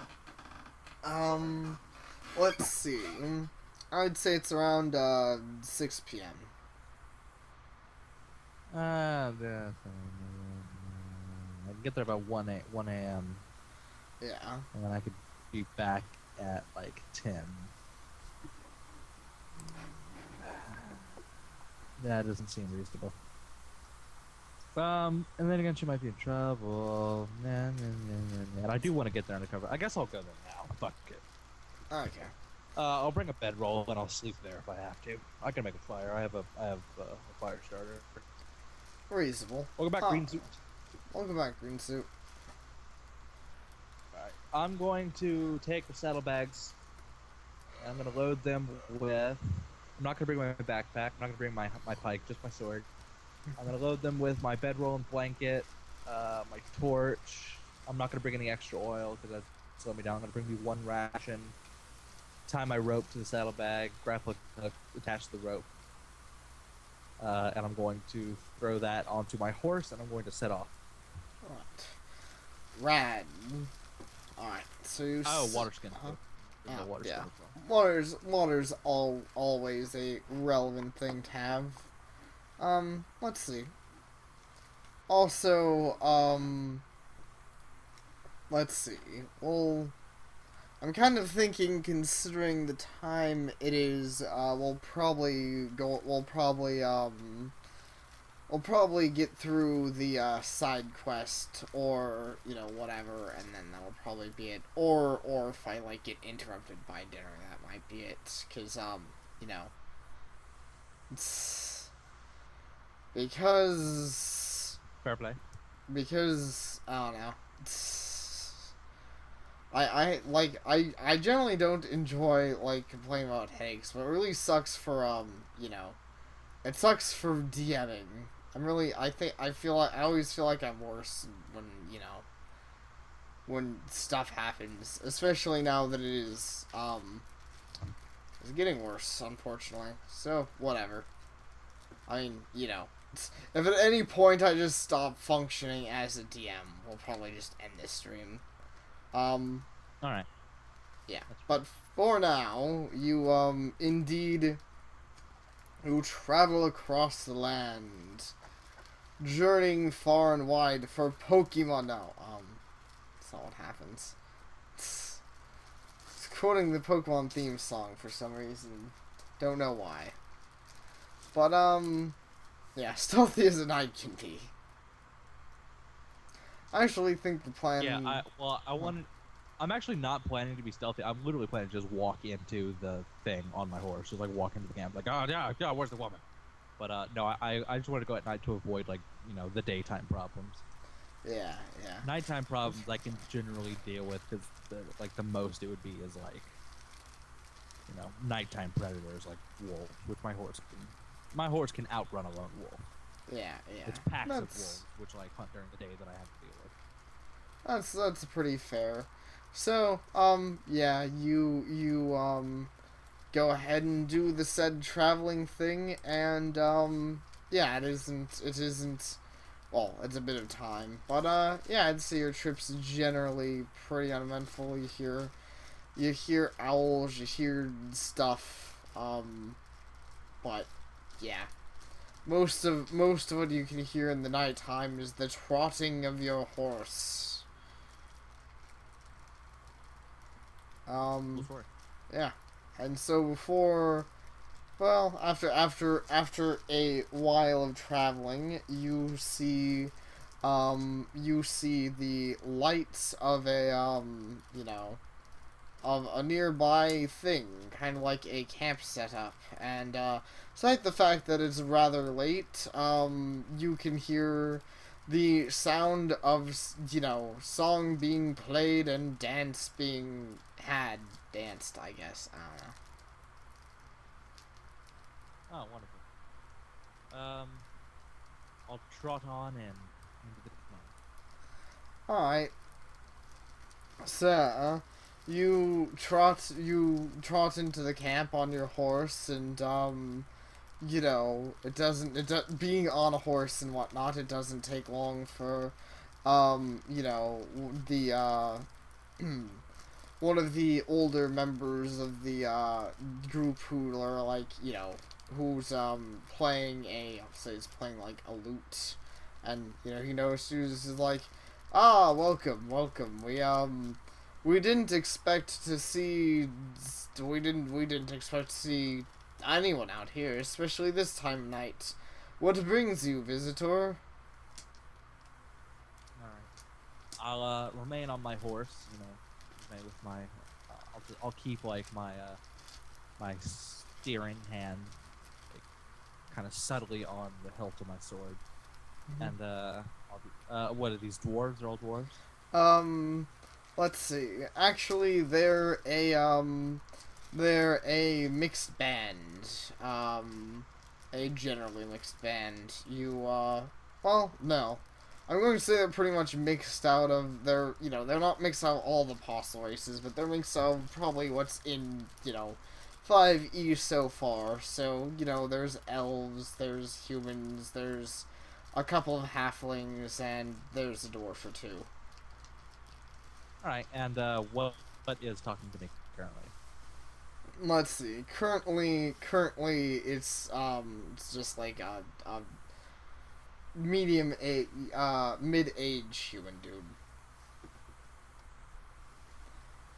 Let's see. I'd say it's around 6 p.m. I can get there about 1 a.m. Yeah. And then I could be back at like 10. That doesn't seem reasonable. And then again, she might be in trouble. And I do want to get there undercover. I guess I'll go there now. Fuck it. Okay. I'll bring a bedroll and I'll sleep there if I have to. I can make a fire. I have a fire starter. Reasonable. Welcome back, green suit. Welcome back, green suit. Alright. I'm going to take the saddlebags. I'm going to load them with. I'm not going to bring my backpack. I'm not going to bring my pike, just my sword. I'm going to load them with my bedroll and blanket, my torch. I'm not going to bring any extra oil because that'd slow me down. I'm going to bring me one ration, tie my rope to the saddlebag, grapple hook attached to the rope. And I'm going to throw that onto my horse, and I'm going to set off. Alright. Rad. Alright, so you... water skin. Uh-huh. No water skin Yeah. as well. Water's always a relevant thing to have. Let's see. Also, let's see. Well, I'm kind of thinking, considering the time it is, we'll probably get through the, side quest, or, you know, whatever, and then that'll probably be it. Or if I, like, get interrupted by dinner, that might be it. Cause, you know, because... Fair play. Because, I don't know. I generally don't enjoy, like, complaining about headaches, but it really sucks for, you know, it sucks for DMing. I always feel like I'm worse when, you know, when stuff happens, especially now that it is, it's getting worse, unfortunately. So, whatever. I mean, you know, if at any point I just stop functioning as a DM, we'll probably just end this stream. Alright. Yeah. But for now, you, indeed, you travel across the land, journeying far and wide for Pokemon. No, that's not what happens. It's quoting the Pokemon theme song for some reason. Don't know why. But, yeah, stealthy as a knight can be. I actually think the plan... Yeah, I'm actually not planning to be stealthy. I'm literally planning to just walk into the thing on my horse. Just, like, walk into the camp. Like, oh, yeah, where's the woman? But, no, I just want to go at night to avoid, like, you know, the daytime problems. Yeah. Nighttime problems I can generally deal with, because, the most it would be is, like, you know, nighttime predators, like wolves, which my horse can outrun a lone wolf. Yeah. It's packs of wolves, which, like, hunt during the day that I have to deal with. That's pretty fair. So, yeah, you go ahead and do the said traveling thing, and, yeah, it isn't, well, it's a bit of time, but, yeah, I'd say your trip's generally pretty uneventful. You hear owls, you hear stuff, but, yeah. Most of what you can hear in the nighttime is the trotting of your horse. Yeah, and so after a while of traveling, you see the lights of a, you know, of a nearby thing, kind of like a camp setup, and, despite the fact that it's rather late, you can hear the sound of, you know, song being played and dance being danced, I guess. I don't know. Oh, wonderful. I'll trot on in into the night. Alright. So, you trot into the camp on your horse, and, you know, being on a horse and whatnot, it doesn't take long for, you know, the, one of the older members of the, group who are, like, you know, who's, playing like, a lute, and, you know, he notices, like, welcome, we didn't expect to see anyone out here, especially this time of night. What brings you, visitor? Alright. I'll remain on my horse, you know, remain with my, I'll keep, like, my, my steering hand, like, kind of subtly on the hilt of my sword. Mm-hmm. And, what are these dwarves? They're all dwarves? Let's see. Actually, they're a mixed band. A generally mixed band. Well, no. I'm going to say they're pretty much mixed out of they're not mixed out of all the possible races, but they're mixed out of probably what's in, 5E so far. So, there's elves, there's humans, there's a couple of halflings, and there's a dwarf or two. All right, and what is talking to me currently? Let's see. Currently, it's just like a mid-age human dude.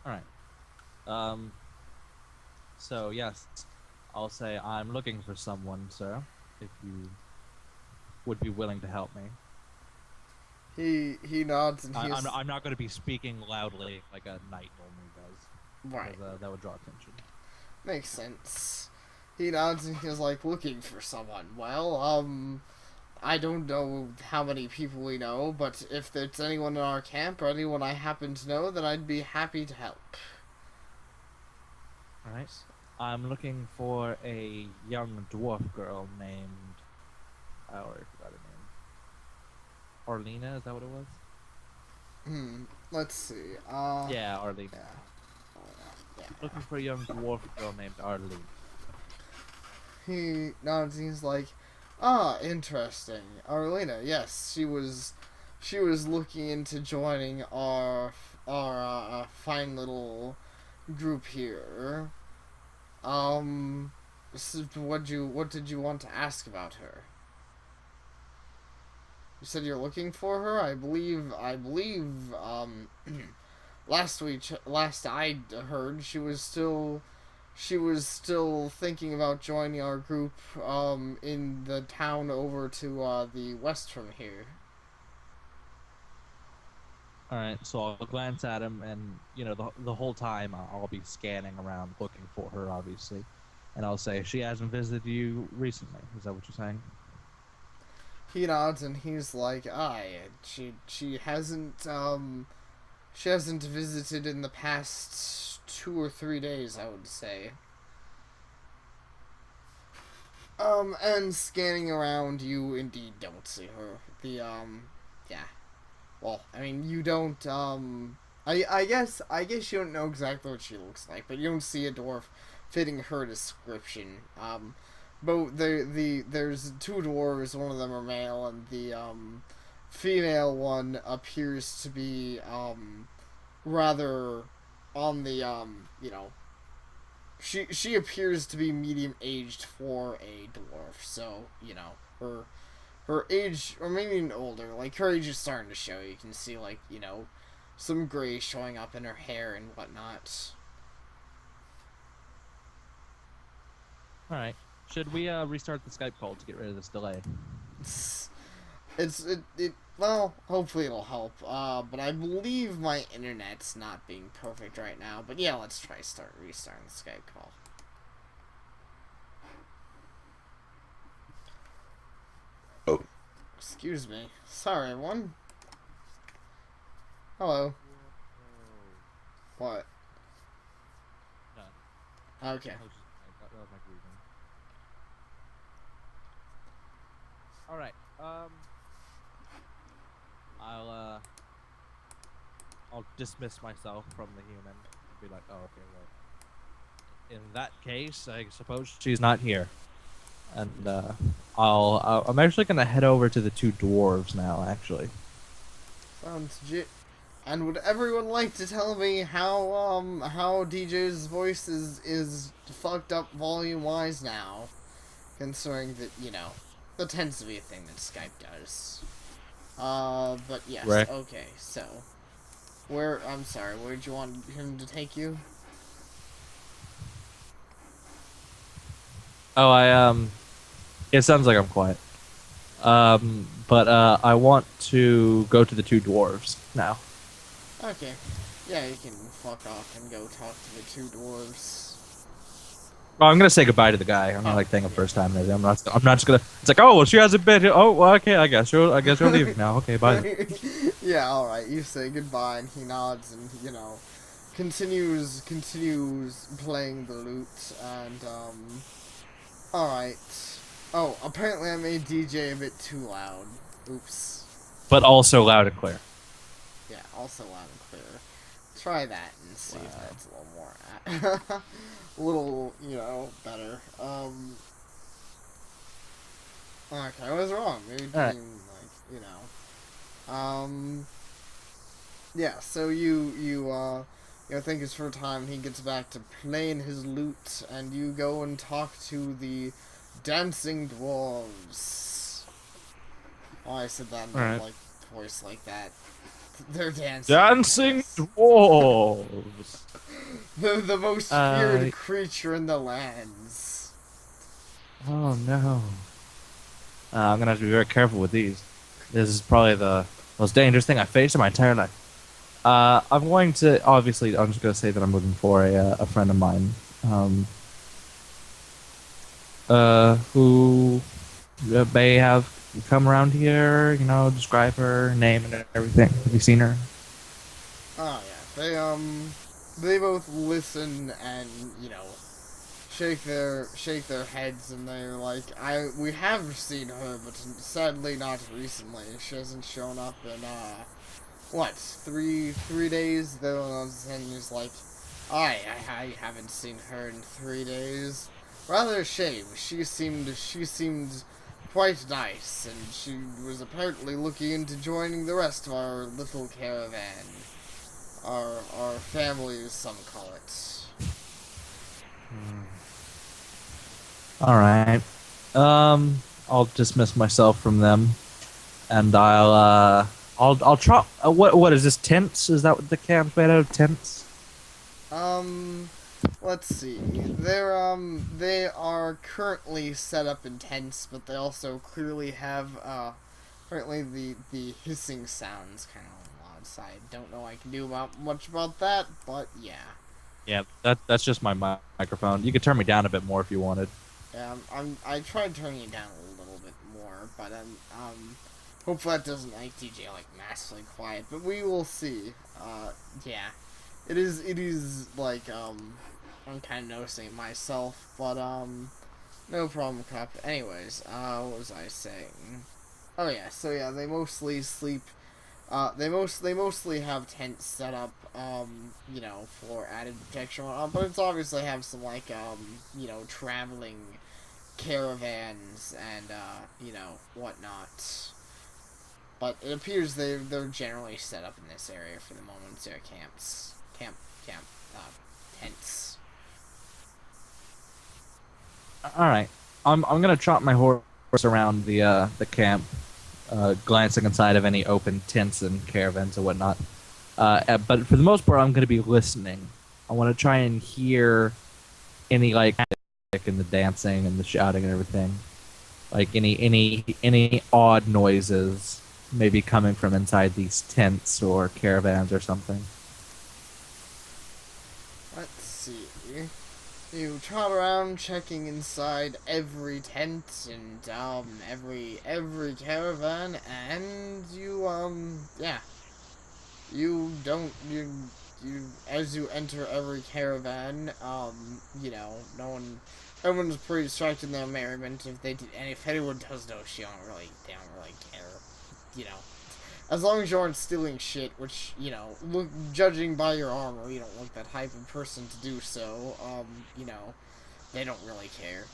All right. So yes, I'll say I'm looking for someone, sir. If you would be willing to help me. He nods and I'm not going to be speaking loudly like a knight normally does. Right. That would draw attention. Makes sense. He nods and he's like, looking for someone. Well, I don't know how many people we know, but if there's anyone in our camp or anyone I happen to know, then I'd be happy to help. Alright. I'm looking for a young dwarf girl named... I already forgot her name. Arlena, is that what it was? Let's see. Yeah, Arlena. Yeah. Looking for a young dwarf girl named Arlene. He nods and he's like, interesting. Arlena, yes, she was looking into joining our fine little group here. So what did you want to ask about her? You said you're looking for her? I believe, last I heard, she was still thinking about joining our group, in the town over to, the west from here. Alright, so I'll glance at him, and, the whole time I'll be scanning around looking for her, obviously. And I'll say, she hasn't visited you recently. Is that what you're saying? He nods and he's like, she hasn't visited in the past 2 or 3 days, I would say. And scanning around, you indeed don't see her. Yeah. Well, I mean, you don't, I guess you don't know exactly what she looks like, but you don't see a dwarf fitting her description. But there's 2 dwarves, one of them are male, and the, female one appears to be, rather on the, she appears to be medium-aged for a dwarf, so, her age, or maybe even older, like, her age is starting to show. You can see, like, some gray showing up in her hair and whatnot. Alright. Should we restart the Skype call to get rid of this delay? Well, hopefully it'll help. But I believe my internet's not being perfect right now. But yeah, let's try restarting the Skype call. Oh. Excuse me. Sorry, everyone. Hello. What? None. Okay. That was my greeting. Alright, I'll dismiss myself from the human and be like, oh, okay, well, in that case, I suppose she's not here. And, I'm actually gonna head over to the 2 dwarves now, actually. Sounds legit. And would everyone like to tell me how DJ's voice is fucked up volume-wise now? Considering that, that tends to be a thing that Skype does. But yes, right. Okay, so, I'm sorry, where did you want him to take you? Oh, it sounds like I'm quiet. But, I want to go to the 2 dwarves now. Okay. Yeah, you can fuck off and go talk to the 2 dwarves. Well, I'm gonna say goodbye to the guy. I'm gonna like thank him first time. And I'm not. I'm not just gonna. It's like, oh, well, she has a bit. Oh, well, okay. I guess you're leaving now. Okay, bye. Yeah, all right. You say goodbye, and he nods, and continues playing the lute, and all right. Oh, apparently I made DJ a bit too loud. Oops. But also loud and clear. Yeah, also loud and clear. Try that and see if that's a little more, a little, better. Okay, I was wrong. Maybe Alright. yeah. So you think it's for time. He gets back to playing his lute, and you go and talk to the dancing dwarves. Oh, I said that in Alright. like voice like that. They're dancing. Dancing dwarves. The most feared creature in the lands. Oh no. I'm gonna have to be very careful with these. This is probably the most dangerous thing I faced in my entire life. I'm going to obviously. I'm just gonna say that I'm looking for a friend of mine, who may have come around here. Describe her name and everything. Have you seen her? Oh yeah, they both listen and shake their heads, and they're like, we have seen her, but sadly not recently. She hasn't shown up in what, three days? And he's like, I haven't seen her in 3 days. Rather a shame. She seemed quite nice, and she was apparently looking into joining the rest of our little caravan. Our family, as some call it. All right. I'll dismiss myself from them, and I'll try. What is this? Tents? Is that what the camp's made out of? Tents? Let's see. They are currently set up in tents, but they also clearly have apparently the hissing sounds kind of outside. Don't know I can do much about that, but yeah. Yeah, that's just my microphone. You could turn me down a bit more if you wanted. Yeah, I tried turning it down a little bit more, but hopefully that doesn't make DJ like massively quiet. But we will see. Yeah, it is like I'm kind of noticing it myself, but no problem, Cup. Anyways, what was I saying? Oh yeah, so yeah, they mostly sleep. They mostly have tents set up, for added protection, but it's obviously have some traveling caravans and whatnot. But it appears they're generally set up in this area for the moment. It's their tents. All right. I'm gonna trot my horse around the camp, glancing inside of any open tents and caravans and whatnot. But for the most part, I'm gonna be listening. I want to try and hear any and the dancing and the shouting and everything, like any odd noises maybe coming from inside these tents or caravans or something. Let's see. You trot around checking inside every tent and every caravan, and you as you enter every caravan, everyone's pretty distracted in their merriment. If anyone does know, they don't really care, as long as you aren't stealing shit, which, judging by your armor, you don't look that type of person to do so, they don't really care.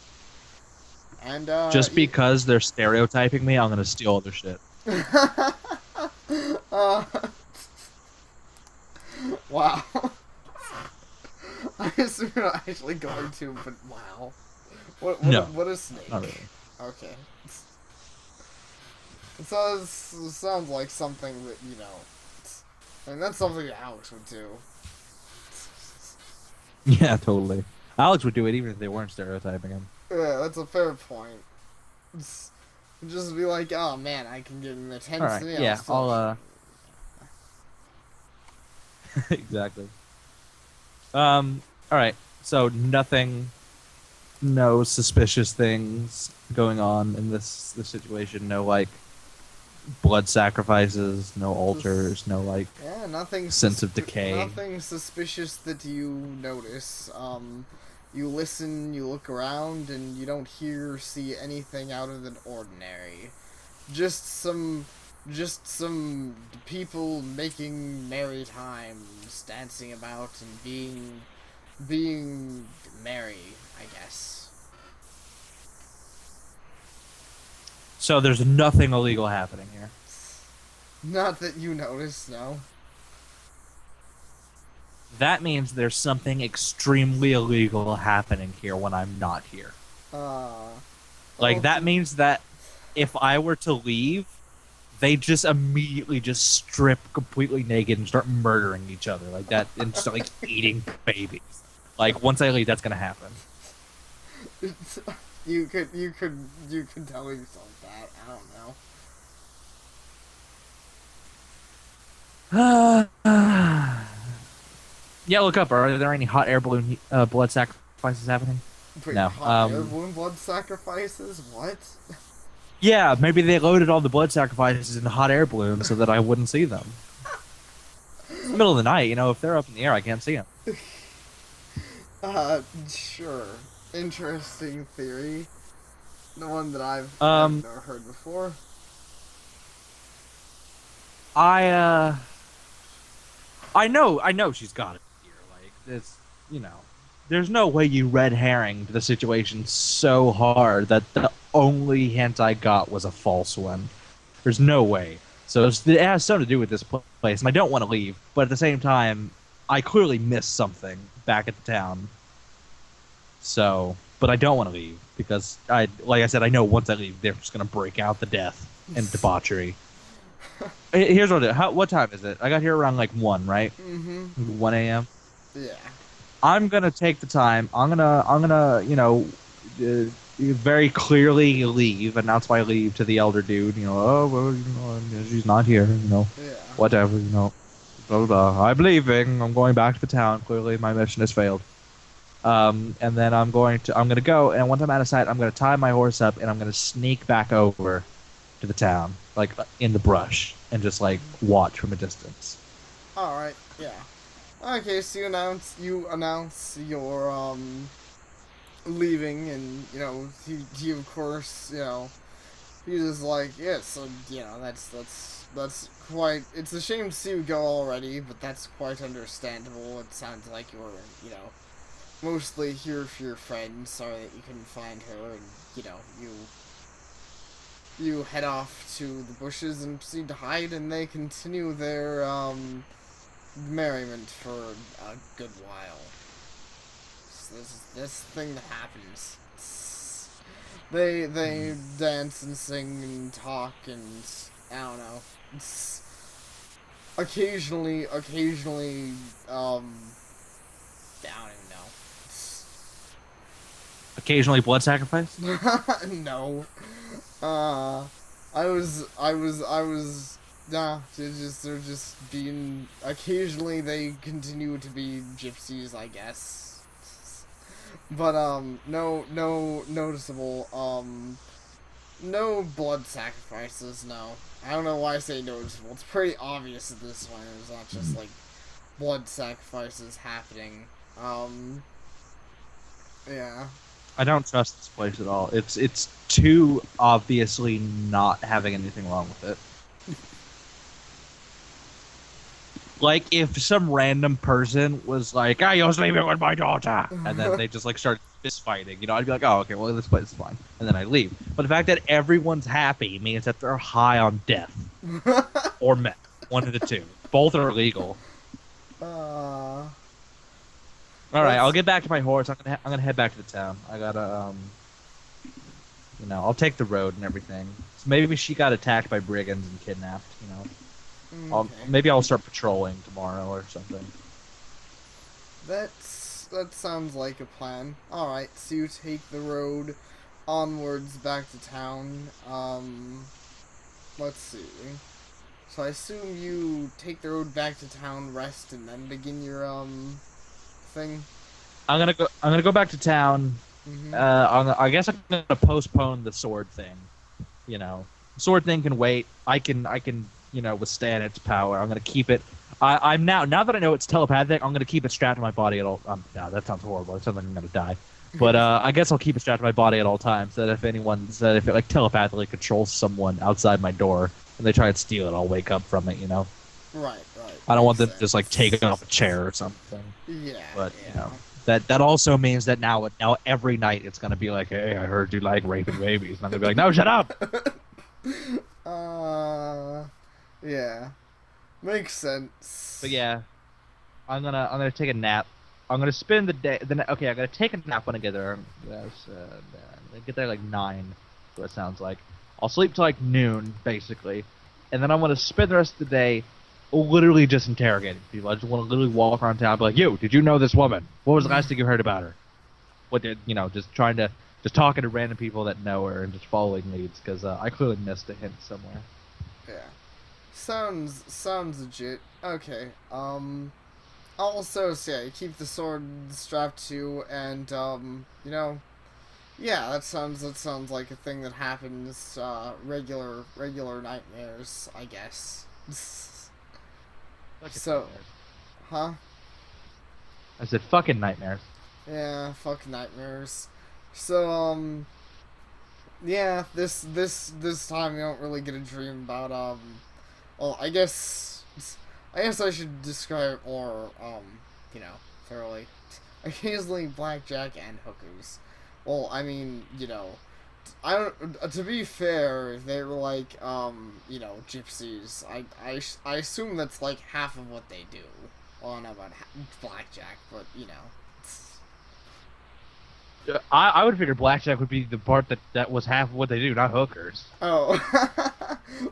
And, just because they're stereotyping me, I'm gonna steal all their shit. Wow. I assume you're not actually going to, but wow. What a snake. Not really. Okay. It sounds like something that, that's something that Alex would do. Yeah, totally. Alex would do it even if they weren't stereotyping him. Yeah, that's a fair point. Just be like, oh man, I can get in the tent. All right, yeah, I'll exactly. All right. So nothing no suspicious things going on in this situation. No like blood sacrifices, no altars, no like Yeah, nothing. sense of decay. Nothing suspicious that you notice. You listen, you look around, and you don't hear or see anything out of the ordinary. Just some people making merry times, dancing about and being merry, I guess. So there's nothing illegal happening here. Not that you notice, no. That means there's something extremely illegal happening here when I'm not here. Like, that means that if I were to leave, they just immediately just strip completely naked and start murdering each other like that and start like eating babies. Like, once I leave, that's gonna happen. You could tell yourself that. I don't know. Yeah, look up. Are there any hot air balloon blood sacrifices happening? Wait, No. hot air balloon blood sacrifices? What? Yeah, maybe they loaded all the blood sacrifices in hot air balloons so that I wouldn't see them. It's the middle of the night, you know. If they're up in the air, I can't see them. Sure. Interesting theory. The one that I've never heard before. I know she's got it here. Like, it's, you know, there's no way you red herringed the situation so hard that the only hint I got was a false one. There's no way. So it has something to do with this place, and I don't want to leave. But at the same time, I clearly missed something back at the town. So, but I don't want to leave because like I said, I know once I leave, they're just gonna break out the death and debauchery. Here's what I'll do. What time is it? I got here around like 1, right? Mm-hmm. 1 a.m. Yeah. I'm gonna take the time. I'm gonna you know, very clearly leave. Announce my leave to the elder dude. You know, oh well, you know, she's not here. You know, yeah. Whatever. You know, blah blah blah. I'm leaving. I'm going back to the town. Clearly, my mission has failed. And then I'm gonna go. And once I'm out of sight, I'm gonna tie my horse up and I'm gonna sneak back over to the town, like in the brush, and just like watch from a distance. All right. Yeah. Okay, so you announce your leaving, and you know he of course, you know, he was like, yes, so you know that's quite. It's a shame to see you go already, but that's quite understandable. It sounds like you were, you know, mostly here for your friend. Sorry that you couldn't find her, and you know you head off to the bushes and proceed to hide, and they continue their merriment for a good while. This thing that happens. They dance and sing and talk and I don't know. Occasionally, I don't even know. Occasionally blood sacrifice? No. I was nah, they're just being, occasionally they continue to be gypsies, I guess. But, no noticeable, no blood sacrifices, no. I don't know why I say noticeable. It's pretty obvious at this point. It's not just, like, blood sacrifices happening. Yeah. I don't trust this place at all. It's too obviously not having anything wrong with it. Like, if some random person was like, I was leaving with my daughter, and then they just, like, start fist fighting, you know, I'd be like, oh, okay, well, this place is fine. And then I leave. But the fact that everyone's happy means that they're high on death. Or meth. One of the two. Both are illegal. Alright, I'll get back to my horse. I'm gonna head back to the town. I gotta, you know, I'll take the road and everything. So maybe she got attacked by brigands and kidnapped, you know. Okay. Maybe I'll start patrolling tomorrow or something. That sounds like a plan. Alright, so you take the road onwards back to town. Let's see. So I assume you take the road back to town, rest, and then begin your, thing? I'm gonna go back to town, Mm-hmm. I guess I'm gonna postpone the sword thing. You know, sword thing can wait. I can withstand its power. I'm gonna keep it. I'm now that I know it's telepathic, I'm gonna keep it strapped to my body at all. No, that sounds horrible. It sounds like I'm gonna die. But I guess I'll keep it strapped to my body at all times. So that if if it like telepathically controls someone outside my door and they try and steal it, I'll wake up from it. You know. Right. I don't want Makes them just like sense. taking off a chair or something. Yeah. But yeah. that also means that now every night it's gonna be like, hey, I heard you like raping babies, and I'm gonna be like, no, shut up. Yeah. Makes sense. But yeah, I'm gonna take a nap. I'm gonna spend the day. Okay, I'm gonna take a nap when I get there. I get there like 9. What it sounds like. I'll sleep till like noon, basically, and then I'm gonna spend the rest of the day literally just interrogating people. I just want to literally walk around town and be like, yo, did you know this woman? What was the last thing you heard about her? What did just talking to random people that know her and just following leads, because I clearly missed a hint somewhere. Yeah. Sounds legit. Okay. Also, so yeah, you keep the sword strapped to you, and yeah, that sounds like a thing that happens. Regular nightmares, I guess. So, huh? I said fucking nightmares. Yeah, fuck nightmares. So, yeah, this time you don't really get a dream about, well, I guess I should describe it more, thoroughly. Occasionally blackjack and hookers. Well, I mean, I don't, to be fair, they're like, gypsies. I assume that's like half of what they do. Well, I don't know about blackjack, but, I would figure blackjack would be the part that was half of what they do, not hookers. Oh.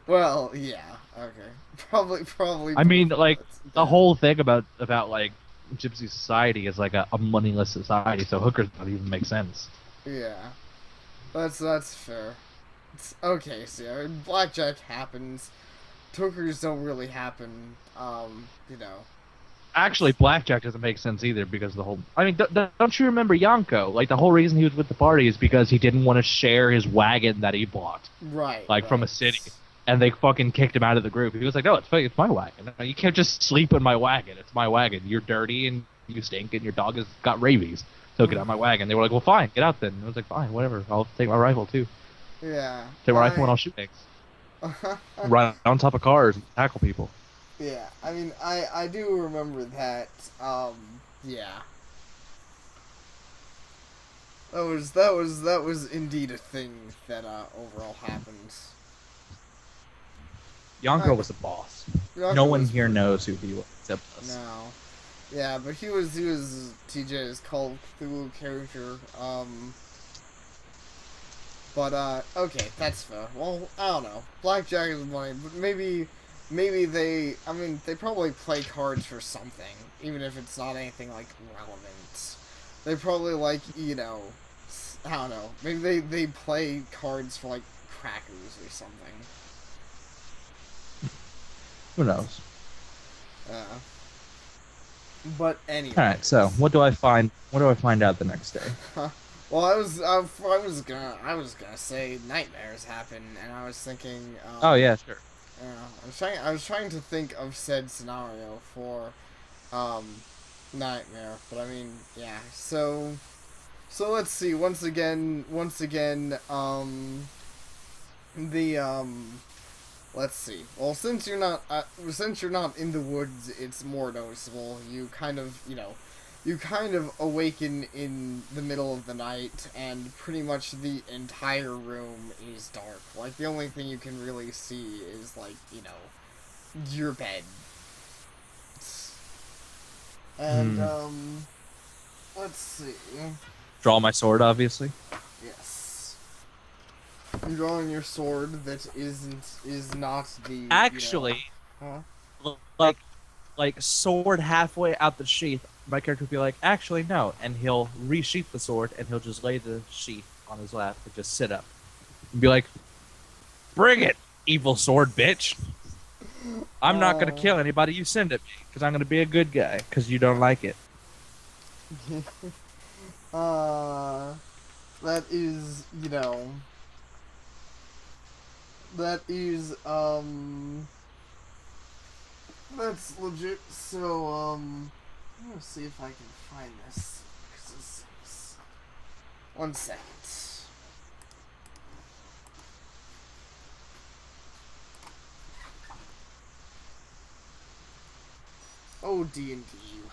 Well, yeah. Okay. Probably. I mean, like, the whole thing about like gypsy society is like a moneyless society, so hookers don't even make sense. Yeah. That's fair. Okay, so yeah, blackjack happens. Hookers don't really happen. Actually, blackjack doesn't make sense either, because the whole... I mean, don't you remember Yanko? Like, the whole reason he was with the party is because he didn't want to share his wagon that he bought. Right. Like, from a city. And they fucking kicked him out of the group. He was like, no, it's my wagon. You can't just sleep in my wagon. It's my wagon. You're dirty and you stink and your dog has got rabies. So get out of my wagon. They were like, well, fine, get out then. And I was like, fine, whatever. I'll take my rifle, too. Yeah. Take my rifle and I'll shoot things. Run on top of cars and tackle people. Yeah, I mean, I do remember that, yeah. That was indeed a thing that, overall happened. Yanko was the boss. Yanko no one here knows who he was except us. No. Yeah, but he was TJ's Call of Cthulhu character, but, okay, that's fair. Well, I don't know. Blackjack is money, but maybe they probably play cards for something, even if it's not anything, like, relevant. They probably, like, I don't know, maybe they play cards for, like, crackers or something. Who knows? But anyway. Alright, so, what do I find out the next day? Well, I was gonna say nightmares happen, and I was thinking, oh, yeah, sure. I was trying to think of said scenario for, nightmare, but I mean, yeah, so let's see, once again, let's see, well, since you're not in the woods, it's more noticeable, you kind of awaken in the middle of the night, and pretty much the entire room is dark. Like, the only thing you can really see is, like, your bed. And, let's see. Draw my sword, obviously. Yes. You're drawing your sword that is not the... Actually, like, sword halfway out the sheath, my character would be like, actually, no. And he'll resheath the sword, and he'll just lay the sheath on his lap and just sit up. And be like, bring it, evil sword bitch. I'm not going to kill anybody you send at me, because I'm going to be a good guy, because you don't like it. That is, you know, that is, that's legit. So, I'm gonna see if I can find this. 'Cause it's 1 second. Oh, D&D, you